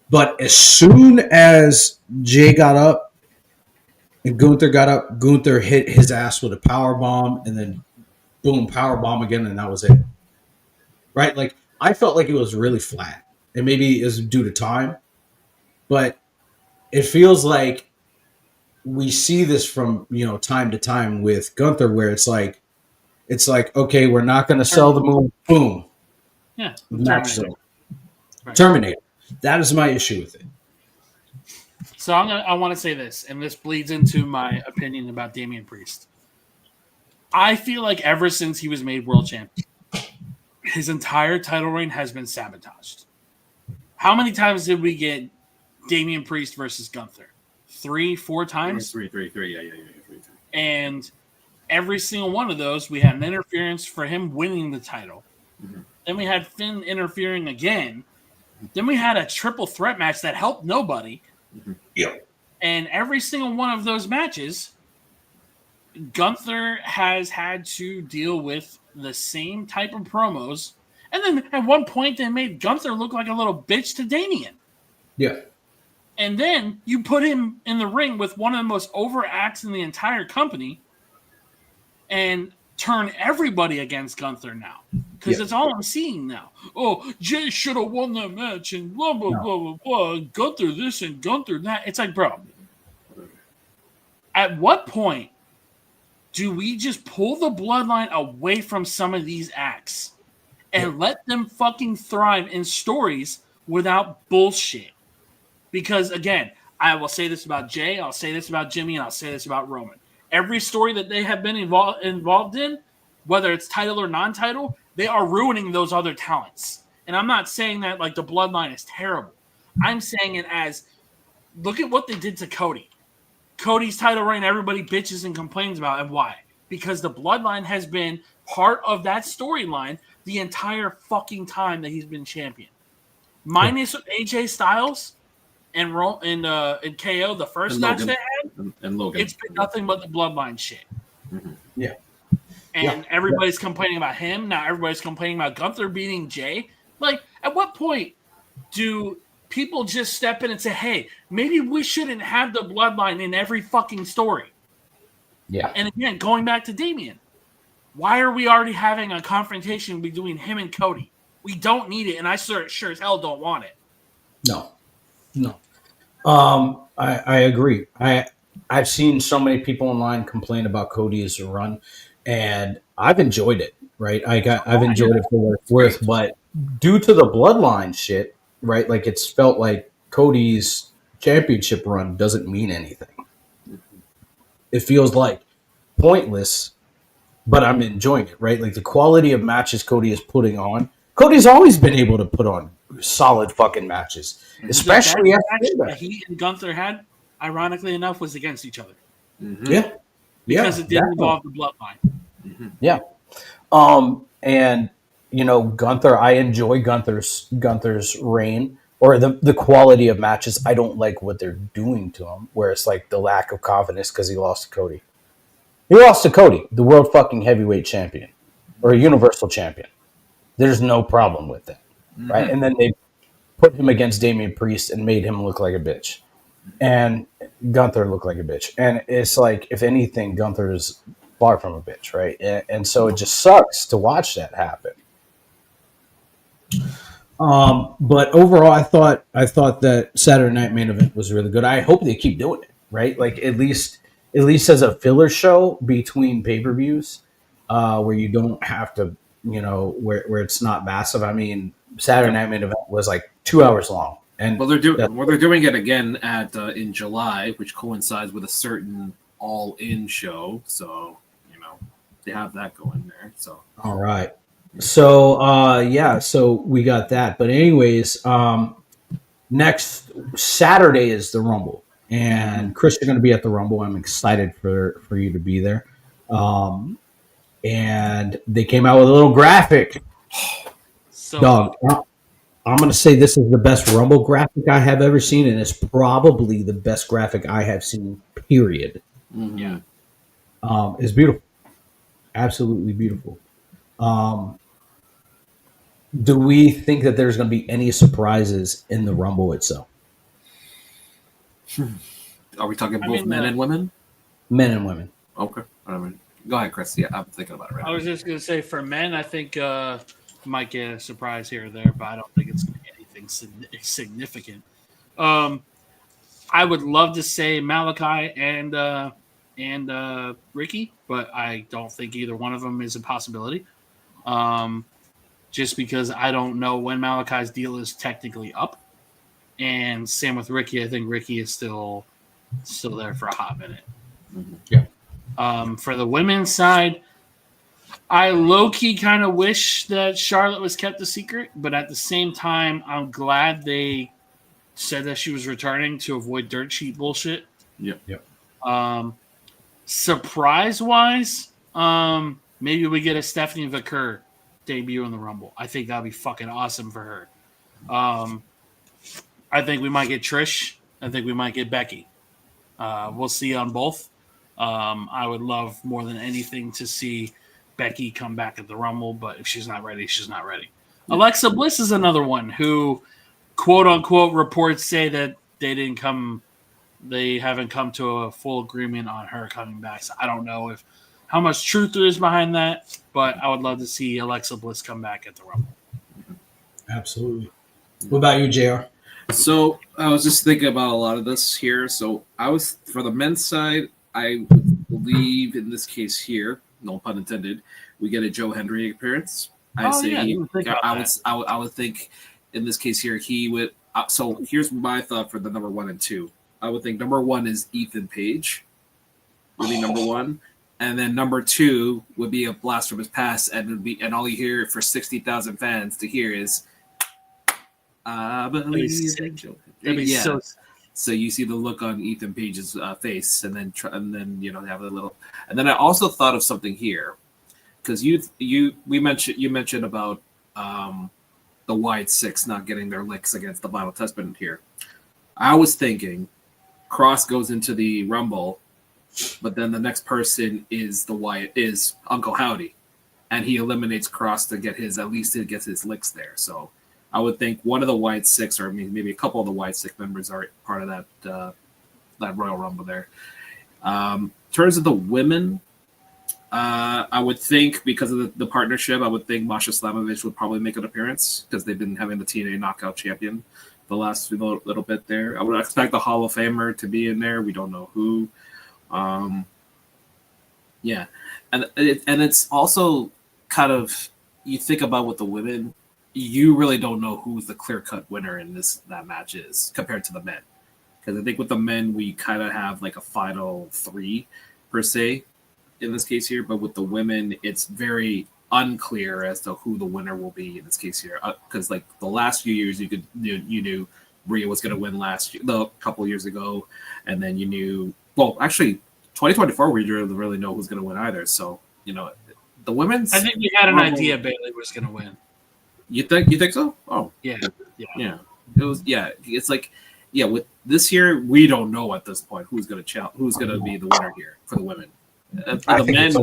But as soon as Jey got up and Gunther got up, Gunther hit his ass with a power bomb, and then boom, power bomb again, and that was it. Right? Like I felt like it was really flat, and maybe it was due to time, but it feels like we see this from time to time with Gunther, where it's like okay, we're not going to sell the moon. Boom. Yeah. Terminator. That is my issue with it. So I want to say this, and this bleeds into my opinion about Damian Priest. I feel like ever since he was made world champion, his entire title reign has been sabotaged. How many times did we get Damian Priest versus Gunther? 3, 4 times? 3. Yeah. 3. And every single one of those, we had an interference for him winning the title. Mm-hmm. Then we had Finn interfering again. Then we had a triple threat match that helped nobody. Mm-hmm. Yeah. And every single one of those matches, Gunther has had to deal with the same type of promos. And then at one point, they made Gunther look like a little bitch to Damian. Yeah. And then you put him in the ring with one of the most over acts in the entire company and turn everybody against Gunther now. Because it's all I'm seeing now. Oh, Jey should have won that match and blah, blah, blah, blah, blah. Gunther this and Gunther that. It's like, bro, at what point do we just pull the bloodline away from some of these acts and let them fucking thrive in stories without bullshit. Because, again, I will say this about Jay, I'll say this about Jimmy, and I'll say this about Roman. Every story that they have been involved in, whether it's title or non-title, they are ruining those other talents. And I'm not saying that like the bloodline is terrible. I'm saying it as, look at what they did to Cody. Cody's title reign, everybody bitches and complains about. And why? Because the bloodline has been part of that storyline the entire fucking time that he's been champion. Minus AJ Styles and KO, the first match they had, and Logan. It's been nothing but the bloodline shit. Mm-hmm. Yeah. And everybody's complaining about him. Now everybody's complaining about Gunther beating Jay. Like, at what point do people just step in and say, hey, maybe we shouldn't have the bloodline in every fucking story? Yeah. And again, going back to Damian, why are we already having a confrontation between him and Cody? We don't need it, and I sure as hell don't want it. No. I agree. I've seen so many people online complain about Cody's run, and I've enjoyed it. Right, I've enjoyed it for what it's worth, but due to the bloodline shit, right? Like, it's felt like Cody's championship run doesn't mean anything. It feels like pointless, but I'm enjoying it. Right, like the quality of matches Cody is putting on. Cody's always been able to put on solid fucking matches, especially the after match that he and Gunther had, ironically enough, was against each other. Mm-hmm. Yeah, because it didn't involve the bloodline. Mm-hmm. Yeah. And Gunther, I enjoy Gunther's reign, or the quality of matches. I don't like what they're doing to him, where it's like the lack of confidence because he lost to Cody. He lost to Cody, the world fucking heavyweight champion or a universal champion. There's no problem with that, right? And then they put him against Damian Priest and made him look like a bitch, and Gunther looked like a bitch. And it's like, if anything, Gunther is far from a bitch, right? And so it just sucks to watch that happen. But overall, I thought that Saturday Night Main Event was really good. I hope they keep doing it, right? Like, at least as a filler show between pay-per-views, where you don't have to, where it's not massive. I mean, Saturday Night Main Event was like 2 hours long, and they're doing it again at in July, which coincides with a certain all-in show. So they have that going there. So all right. So so we got that. But anyways, next Saturday is the Rumble, and Chris, you're going to be at the Rumble. I'm excited for you to be there. And they came out with a little graphic. So, Dog, I'm going to say this is the best Rumble graphic I have ever seen, and it's probably the best graphic I have seen, period. yeah. It's beautiful. Absolutely beautiful. Do we think that there's going to be any surprises in the Rumble itself? Are we talking both men and women? Men and women. Okay. Go ahead, Chris. Yeah, I'm thinking about it right now. I was just going to say, for men, I think might get a surprise here or there, but I don't think it's going to be anything significant. I would love to say Malachi and Ricky, but I don't think either one of them is a possibility. Just because I don't know when Malachi's deal is technically up, and same with Ricky. I think Ricky is still there for a hot minute. Mm-hmm. Yeah. For the women's side, I low-key kind of wish that Charlotte was kept a secret, but at the same time, I'm glad they said that she was returning to avoid dirt sheet bullshit. Yep. Surprise-wise, maybe we get a Stephanie Vaquer debut in the Rumble. I think that'd be fucking awesome for her. I think we might get Trish. I think we might get Becky. We'll see on both. I would love more than anything to see Becky come back at the Rumble, but if she's not ready, she's not ready. Yeah. Alexa Bliss is another one who, quote unquote, reports say that they haven't come to a full agreement on her coming back. So I don't know how much truth there is behind that, but I would love to see Alexa Bliss come back at the Rumble. Absolutely. What about you, JR? So I was just thinking about a lot of this here. So for the men's side, I would believe in this case here, no pun intended, we get a Joe Hendry appearance. I would think in this case here, he would. So here's my thought for the number 1 and 2. I would think number 1 is Ethan Page, would be number 1, and then number 2 would be a blast from his past, and all you hear for 60,000 fans to hear is, "I believe in Joe." That'd be so sick. So you see the look on Ethan Page's face, and then have a little. And then I also thought of something here, because you mentioned about the wide 6 not getting their licks against the Vinyl Testament here. I was thinking Cross goes into the Rumble, but then the next person is Uncle Howdy, and he eliminates Cross to get his licks there. So I would think one of the wide 6, or maybe a couple of the wide 6 members are part of that Royal Rumble there. In terms of the women, I would think because of the partnership, I would think Masha Slamovich would probably make an appearance because they've been having the TNA Knockout Champion the last little bit there. I would expect the Hall of Famer to be in there. We don't know who. Yeah, and it's also kind of, you think about with the women, you really don't know who the clear-cut winner in that match is compared to the men. Because I think with the men, we kind of have like a final 3 per se in this case here, but with the women, it's very unclear as to who the winner will be in this case here. Because like the last few years, you knew Rhea was going to win a couple years ago, and then you knew. Well, actually, 2024 we didn't really know who's going to win either. So the women's. I think we had an idea Bayley was going to win. You think so? Oh, yeah. It was It's like with this year we don't know at this point who's going to be the winner here for the women. For the men,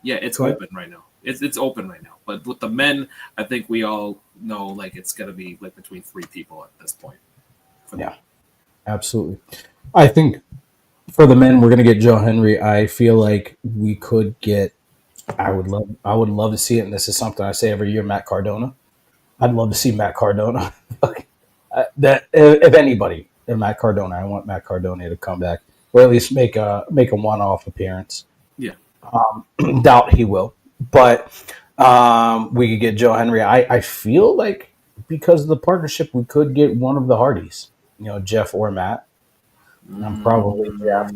it's open right now. It's open right now. But with the men, I think we all know like it's going to be like between 3 people at this point. Absolutely. I think for the men, we're going to get Joe Henry. I feel like we could get. I would love to see it, and this is something I say every year. Matt Cardona. I'd love to see Matt Cardona. That if anybody, Matt Cardona. I want Matt Cardona to come back, or at least make a one-off appearance. Yeah. Doubt he will, but we could get Joe Henry. I feel like because of the partnership, we could get one of the Hardys. Jeff or Matt. I'm probably Jeff. I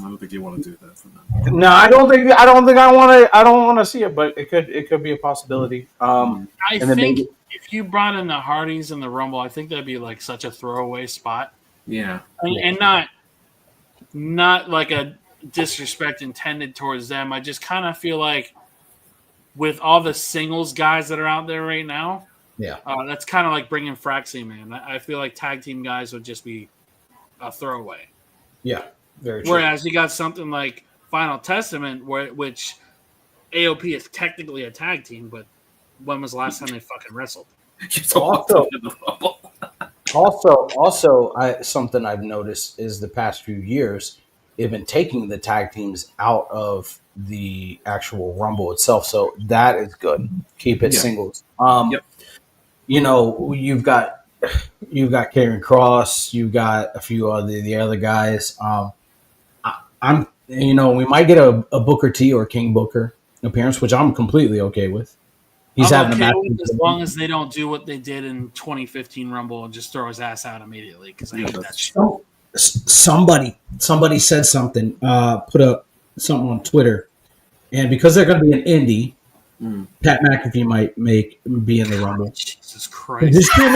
don't think you want to do that for them. No, I don't think I want to see it, but it could be a possibility. I think if you brought in the Hardys in the Rumble, I think that'd be like such a throwaway spot. Yeah, and not like a disrespect intended towards them. I just kind of feel like with all the singles guys that are out there right now, that's kind of like bringing Fraxie, man. I feel like tag team guys would just be a throwaway. Yeah, very true. Whereas you got something like Final Testament, which AOP is technically a tag team, but when was the last time they fucking wrestled? Also, something I've noticed is the past few years, they've been taking the tag teams out of the actual Rumble itself, so that is good. Keep it singles. You've got Karrion Kross, you've got a few of the other guys. We might get a Booker T or King Booker appearance, which I'm completely okay with. He's having a match as long as they don't do what they did in 2015 Rumble and just throw his ass out immediately, because I hate that shit. Somebody said something, put something on Twitter, and because they're going to be an indie, Pat McAfee might be in the Rumble. Jesus Christ! Just hear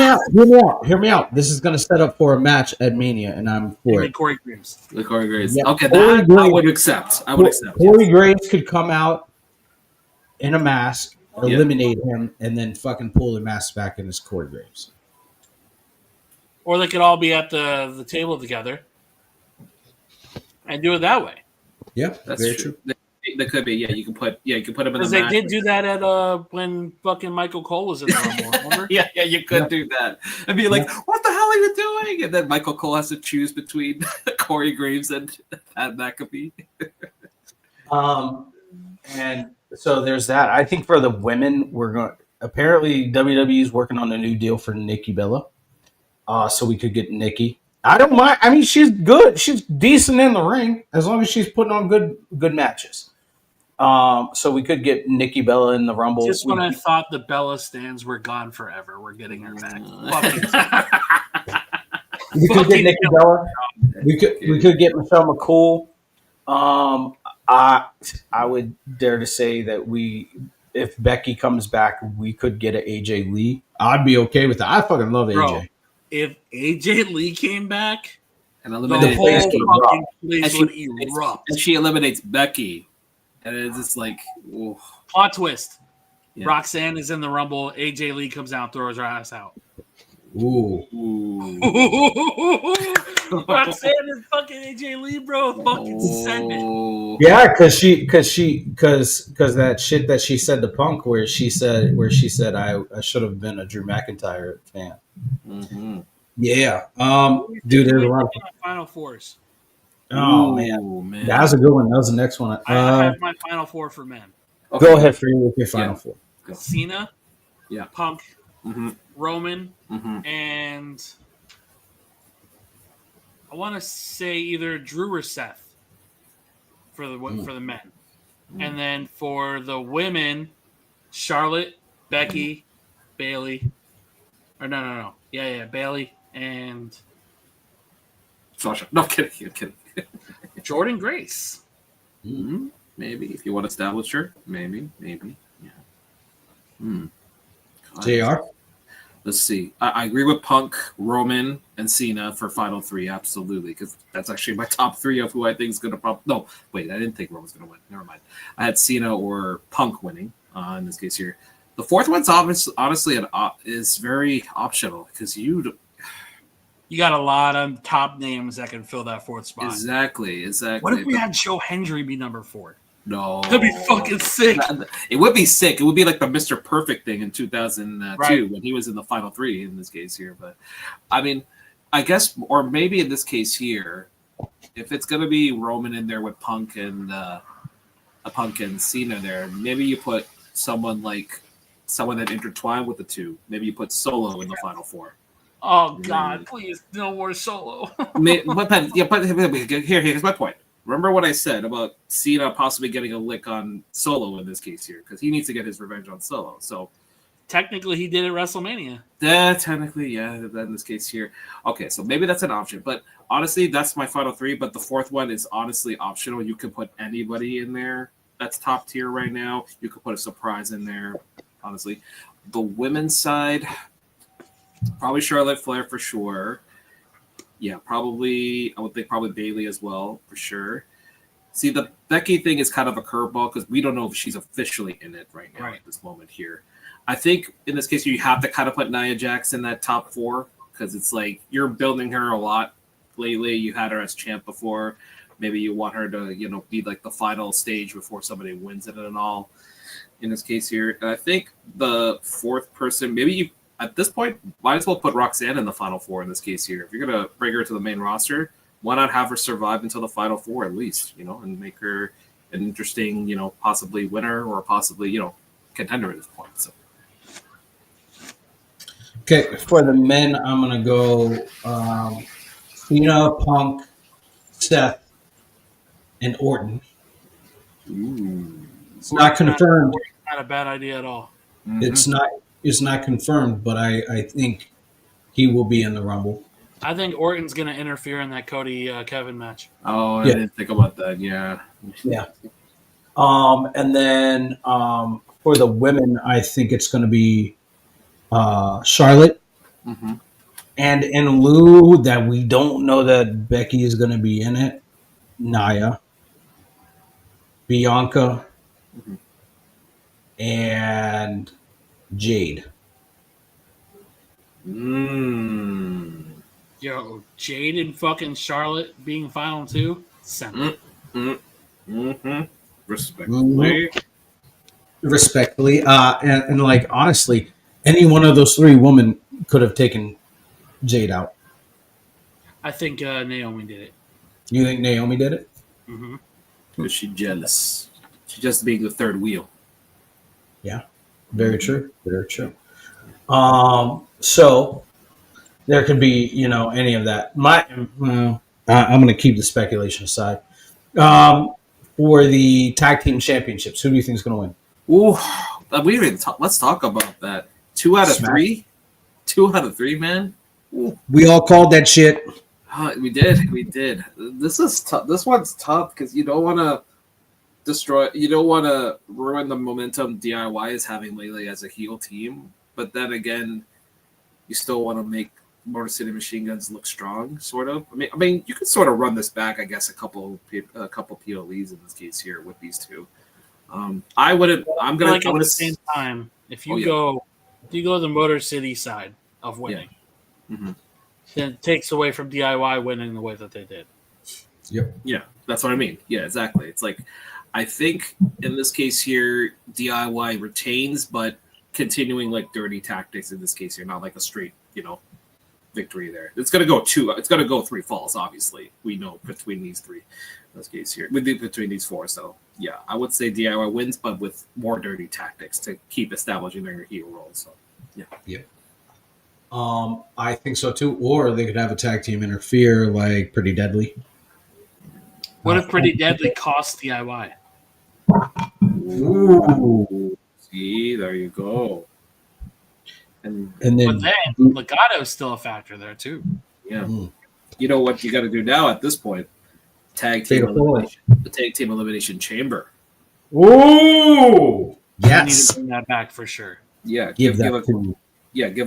me out. This is going to set up for a match at Mania, and I'm for it. Corey Graves. Corey Graves. Yeah. Okay, that I would accept. Corey Graves could come out in a mask, eliminate him, and then fucking pull the mask back in his Corey Graves. Or they could all be at the table together and do it that way. Yeah, that's very true. They could be. Yeah, you can put him in the match. Because they did do that at when fucking Michael Cole was in the Rumble. Remember? yeah, you could do that. And be like, what the hell are you doing? And then Michael Cole has to choose between Corey Graves and Pat McAfee. And so there's that. I think for the women, apparently WWE is working on a new deal for Nikki Bella. So we could get Nikki. I don't mind. I mean, she's good. She's decent in the ring as long as she's putting on good matches. So we could get Nikki Bella in the Rumble. Just when I thought the Bella stands were gone forever, we're getting her back. We could get Nikki Bella. We could get Michelle McCool. I would dare to say that if Becky comes back, we could get an AJ Lee. I'd be okay with that. I fucking love AJ. If AJ Lee came back, and the eliminates whole Becky, fucking place would erupt. and she eliminates Becky, and it's just like, ooh. Plot twist. Yeah. Roxanne is in the Rumble. AJ Lee comes out, throws her ass out. Ooh. Roxanne is fucking AJ Lee, bro. Fucking send it. Yeah, because that shit that she said to Punk, where she said I should have been a Drew McIntyre fan. Mm-hmm. Yeah. Dude, there's a lot of Final Fours. Oh man, that was a good one. That was the next one. I have my Final Four for men. Okay. Go ahead for you with your Final Four. Cena, Punk, mm-hmm. Roman, mm-hmm. and I want to say either Drew or Seth for the men, and then for the women, Charlotte, Becky, Bailey, or no, Bailey and Sasha. No, kidding. Jordan Grace. Mm-hmm. Maybe if you want to establish her, maybe, yeah. JR. Let's see. I agree with Punk, Roman, and Cena for Final Three, absolutely, because that's actually my top three of who I think is going to probably. No, wait, I didn't think Roman's going to win. Never mind. I had Cena or Punk winning in this case here. The fourth one's honestly is very optional because you got a lot of top names that can fill that fourth spot. Exactly. What if we had Joe Hendry be number 4? No. That'd be fucking sick. It would be sick. It would be like the Mr. Perfect thing in 2002 when he was in the Final Three in this case here. But, I mean, I guess, or maybe in this case here, if it's going to be Roman in there with Punk and Cena there, maybe you put someone that intertwined with the two. Maybe you put Solo in the Final Four. Oh, God, please, no more Solo. Here's my point. Remember what I said about Cena possibly getting a lick on Solo in this case here, because he needs to get his revenge on Solo. So technically, he did at WrestleMania. Technically, in this case here. Okay, so maybe that's an option. But honestly, that's my Final Three. But the fourth one is honestly optional. You can put anybody in there that's top tier right now. You could put a surprise in there, honestly. The women's side, probably Charlotte Flair for sure. Yeah, probably. I would think probably Bailey as well for sure. See, the Becky thing is kind of a curveball because we don't know if she's officially in it right now at this moment here. I think in this case you have to kind of put Nia Jax in that top 4 because it's like you're building her a lot lately. You had her as champ before. Maybe you want her to be like the final stage before somebody wins it and all. In this case here, and I think the fourth person, maybe you. At this point, might as well put Roxanne in the Final Four in this case here. If you're going to bring her to the main roster, why not have her survive until the Final Four at least, and make her an interesting, possibly winner or possibly, contender at this point. So. Okay, for the men, I'm going to go Cena, Punk, Seth, and Orton. Ooh. It's not confirmed. Not a bad idea at all. Mm-hmm. It's not confirmed, but I think he will be in the Rumble. I think Orton's going to interfere in that Cody Kevin match. Oh, I didn't think about that. Yeah. And then for the women, I think it's going to be Charlotte. Mm-hmm. And in lieu that we don't know that Becky is going to be in it, Nia, Bianca, and Jade. Yo, Jade and fucking Charlotte being final 2? Send it. Respectfully. And like, honestly, any one of those 3 women could have taken Jade out. I think Naomi did it. You think Naomi did it? Mm-hmm. Was she jealous? She just being the third wheel. Yeah. Very true. Very true. So there could be, any of that. I'm going to keep the speculation aside. For for the tag team championships? Who do you think is going to win? Ooh, let's talk about that. 2 out of Smack. 3. 2 out of 3, man. Ooh. We all called that shit. We did. This is tough. This one's tough because you don't want to ruin the momentum DIY is having lately as a heel team. But then again, you still want to make Motor City Machine Guns look strong, sort of. I mean, you could sort of run this back, I guess, a couple PLEs in this case here with these two. I wouldn't. I'm gonna like at the same time. If you go the Motor City side of winning, then it takes away from DIY winning the way that they did. Yep. Yeah, that's what I mean. Yeah, exactly. It's like I think in this case here, DIY retains, but continuing like dirty tactics in this case here, not like a straight, victory there. It's gonna go 2. It's gonna go 3 falls. Obviously, we know between these 3. In this case here, between these 4. So yeah, I would say DIY wins, but with more dirty tactics to keep establishing their heel role. So yeah. I think so too. Or they could have a tag team interfere, like Pretty Deadly. What if Pretty Deadly costs DIY? Ooh. See, there you go. And then But then Legato's still a factor there too. yeah, you know what you got to do now at this point? Tag team Fatal four. elimination. The tag team elimination chamber. Ooh. We need Yes. to bring that back for sure. Yeah, Give get that to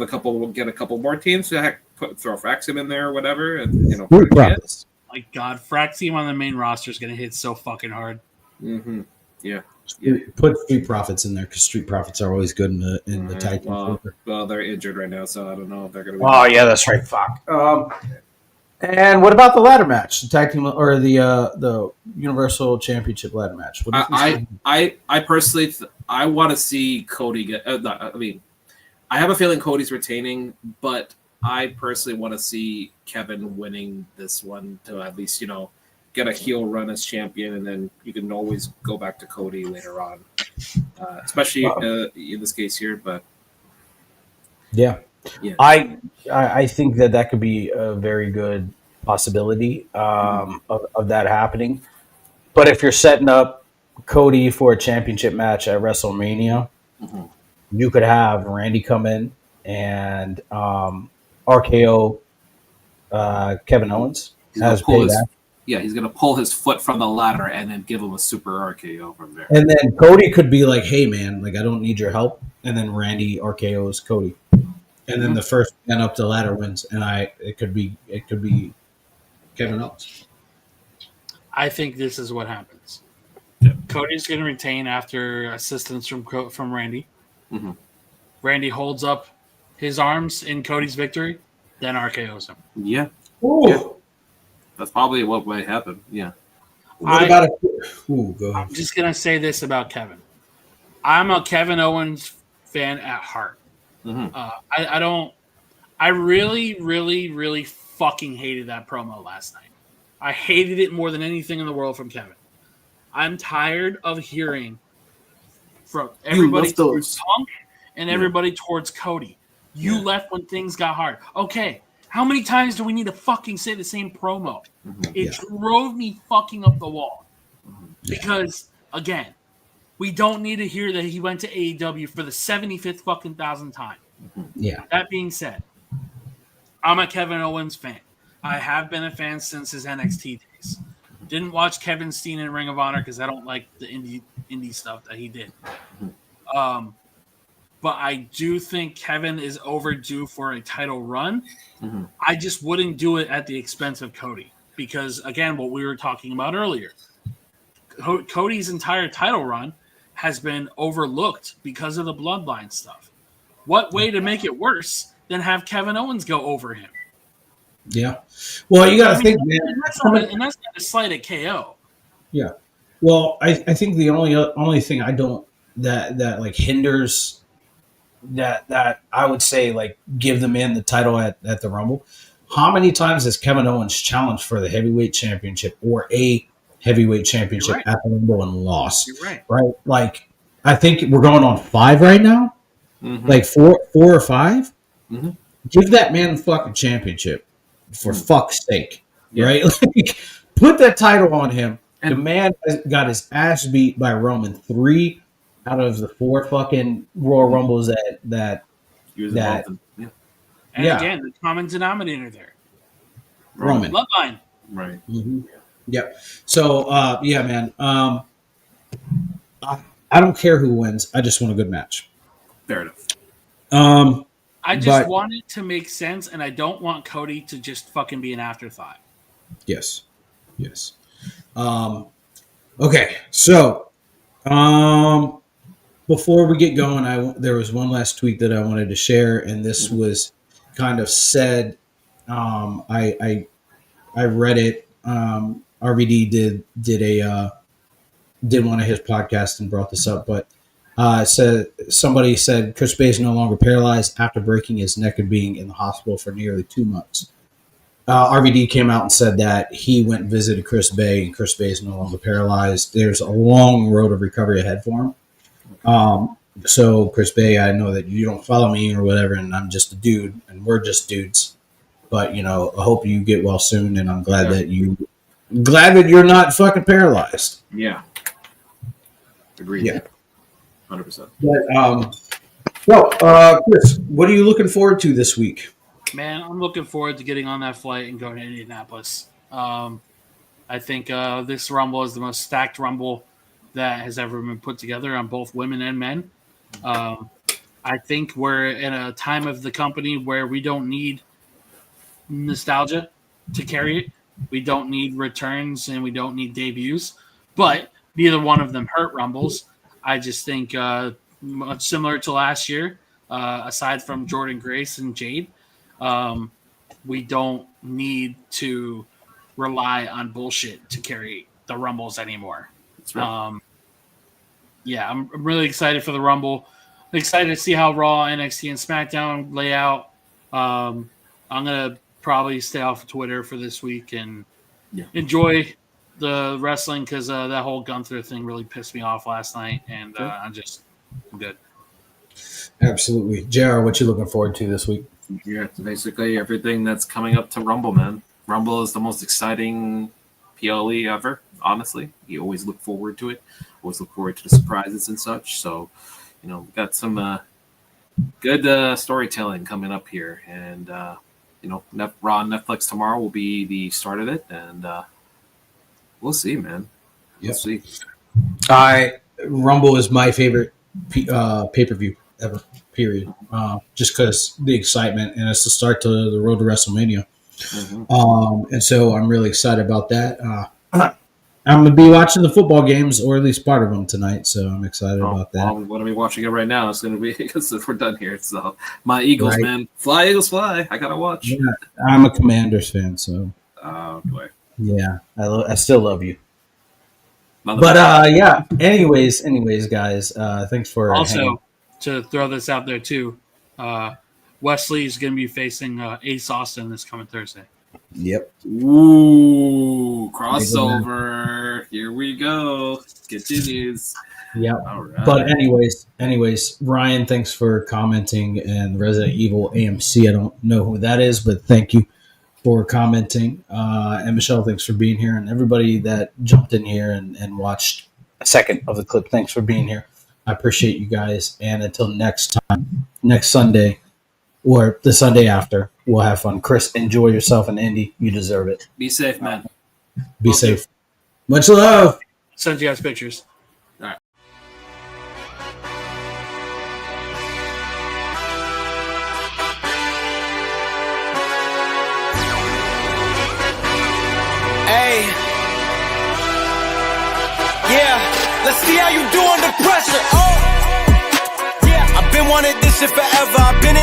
a couple more teams to throw Fraxim in there or whatever, and Street Profits. My God, Frack team on the main roster is going to hit so fucking hard. Mm-hmm. Yeah. Put Street Profits in there because Street Profits are always good in the tag team. Well, they're injured right now, so I don't know if they're going to. Oh yeah, that's right. Fuck. And what about the ladder match, the tag team or the Universal Championship ladder match? What do you think? I personally I want to see Cody get. I have a feeling Cody's retaining, but I personally want to see Kevin winning this one to at least get a heel run as champion, and then you can always go back to Cody later on, especially in this case here. But Yeah. yeah, I think that could be a very good possibility of that happening. But if you're setting up Cody for a championship match at WrestleMania, you could have Randy come in and RKO Kevin Owens as payback. He's going to pull his foot from the ladder and then give him a super RKO from there. And then Cody could be like, hey, man, like I don't need your help. And then Randy RKOs Cody. And then the first man up the ladder wins. And it could be Kevin Owens. I think this is what happens. Cody's going to retain after assistance from Randy. Randy holds up his arms in Cody's victory, then RKOs him. Yeah. Ooh. Yeah. That's probably what might happen. Yeah. What about go ahead. I'm just going to say this about Kevin. I'm a Kevin Owens fan at heart. I really, really, really fucking hated that promo last night. I hated it more than anything in the world from Kevin. I'm tired of hearing from everybody towards Punk and everybody towards Cody. You left when things got hard. Okay, how many times do we need to fucking say the same promo? It drove me fucking up the wall. Because, again, we don't need to hear that he went to AEW for the 75th fucking thousand time. Yeah. That being said, I'm a Kevin Owens fan. I have been a fan since his NXT days. Didn't watch Kevin Steen in Ring of Honor because I don't like the indie stuff that he did. But I do think Kevin is overdue for a title run. I just wouldn't do it at the expense of Cody. Because, again, what we were talking about earlier, Cody's entire title run has been overlooked because of the bloodline stuff. What way to make it worse than have Kevin Owens go over him? Yeah. Well, you got to think, man. And that's not a slight at KO. Yeah. Well, I think the only thing I don't that like hinders that I would say like give the man the title at the Rumble. How many times has Kevin Owens challenged for the heavyweight championship or a heavyweight championship at the Rumble and lost? You're right. Right? Like I think we're going on 5 right now. Like 4 or 5. Give that man the fucking championship for fuck's sake. Right? Like, put that title on him The man got his ass beat by Roman 3 out of the 4 fucking Royal Rumbles that He was involved in. Yeah. And Yeah. again, the common denominator there. Roman. Bloodline. Right. Mm-hmm. Yep. So, yeah, man. I don't care who wins. I just want a good match. Fair enough. I just want it to make sense, and I don't want Cody to just fucking be an afterthought. Yes. Okay. So, before we get going, there was one last tweet that I wanted to share, and this was kind of said. I read it. RVD did one of his podcasts and brought this up, but somebody said Chris Bay is no longer paralyzed after breaking his neck and being in the hospital for nearly 2 months. RVD came out and said that he went and visited Chris Bay, and Chris Bay is no longer paralyzed. There's a long road of recovery ahead for him. So Chris Bay, I know that you don't follow me or whatever, and I'm just a dude, and we're just dudes. But I hope you get well soon, and I'm glad that you're not fucking paralyzed. Yeah. Agreed. Yeah. 100%. But, Chris, what are you looking forward to this week? Man, I'm looking forward to getting on that flight and going to Indianapolis. I think this Rumble is the most stacked Rumble that has ever been put together on both women and men. I think we're in a time of the company where we don't need nostalgia to carry it. We don't need returns and we don't need debuts, but neither one of them hurt Rumbles. I just think much similar to last year, aside from Jordan Grace and Jade, we don't need to rely on bullshit to carry the Rumbles anymore. That's right. Yeah, I'm really excited for the Rumble. I'm excited to see how Raw, NXT, and SmackDown lay out. I'm going to probably stay off of Twitter for this week and enjoy the wrestling because that whole Gunther thing really pissed me off last night, and I'm good. Absolutely. JR, what you looking forward to this week? Yeah, basically everything that's coming up to Rumble, man. Rumble is the most exciting PLE ever, honestly. You always look forward to it. Always look forward to the surprises and such. So, we got some good storytelling coming up here. And, Raw on Netflix tomorrow will be the start of it. And we'll see, man. We'll see. Rumble is my favorite pay-per-view ever, period. Just because the excitement, and it's the start to the road to WrestleMania. Mm-hmm. And so I'm really excited about that. I'm going to be watching the football games, or at least part of them tonight, so I'm excited about that. I'm going to be watching it right now. It's going to be, because we're done here. So, my Eagles, man. Fly, Eagles, fly. I got to watch. Yeah, I'm a Commanders fan, so. Oh, boy. Yeah, I still love you. But, anyways, guys, thanks for also, to throw this out there, too, Wesley is going to be facing Ace Austin this coming Thursday. Yep. Ooh, crossover. Here we go. Continues. Yep. All right. But anyways, Ryan, thanks for commenting, and Resident Evil AMC. I don't know who that is, but thank you for commenting. And Michelle, thanks for being here, and everybody that jumped in here and watched a second of the clip. Thanks for being here. I appreciate you guys. And until next time, next Sunday, or the Sunday after, we'll have fun. Chris, enjoy yourself in Indy. You deserve it. Be safe, man. Be safe. Much love. Send you guys pictures. All right. Hey. Yeah. Let's see how you do under pressure. Oh. Yeah. I've been wanting this shit forever. I've been in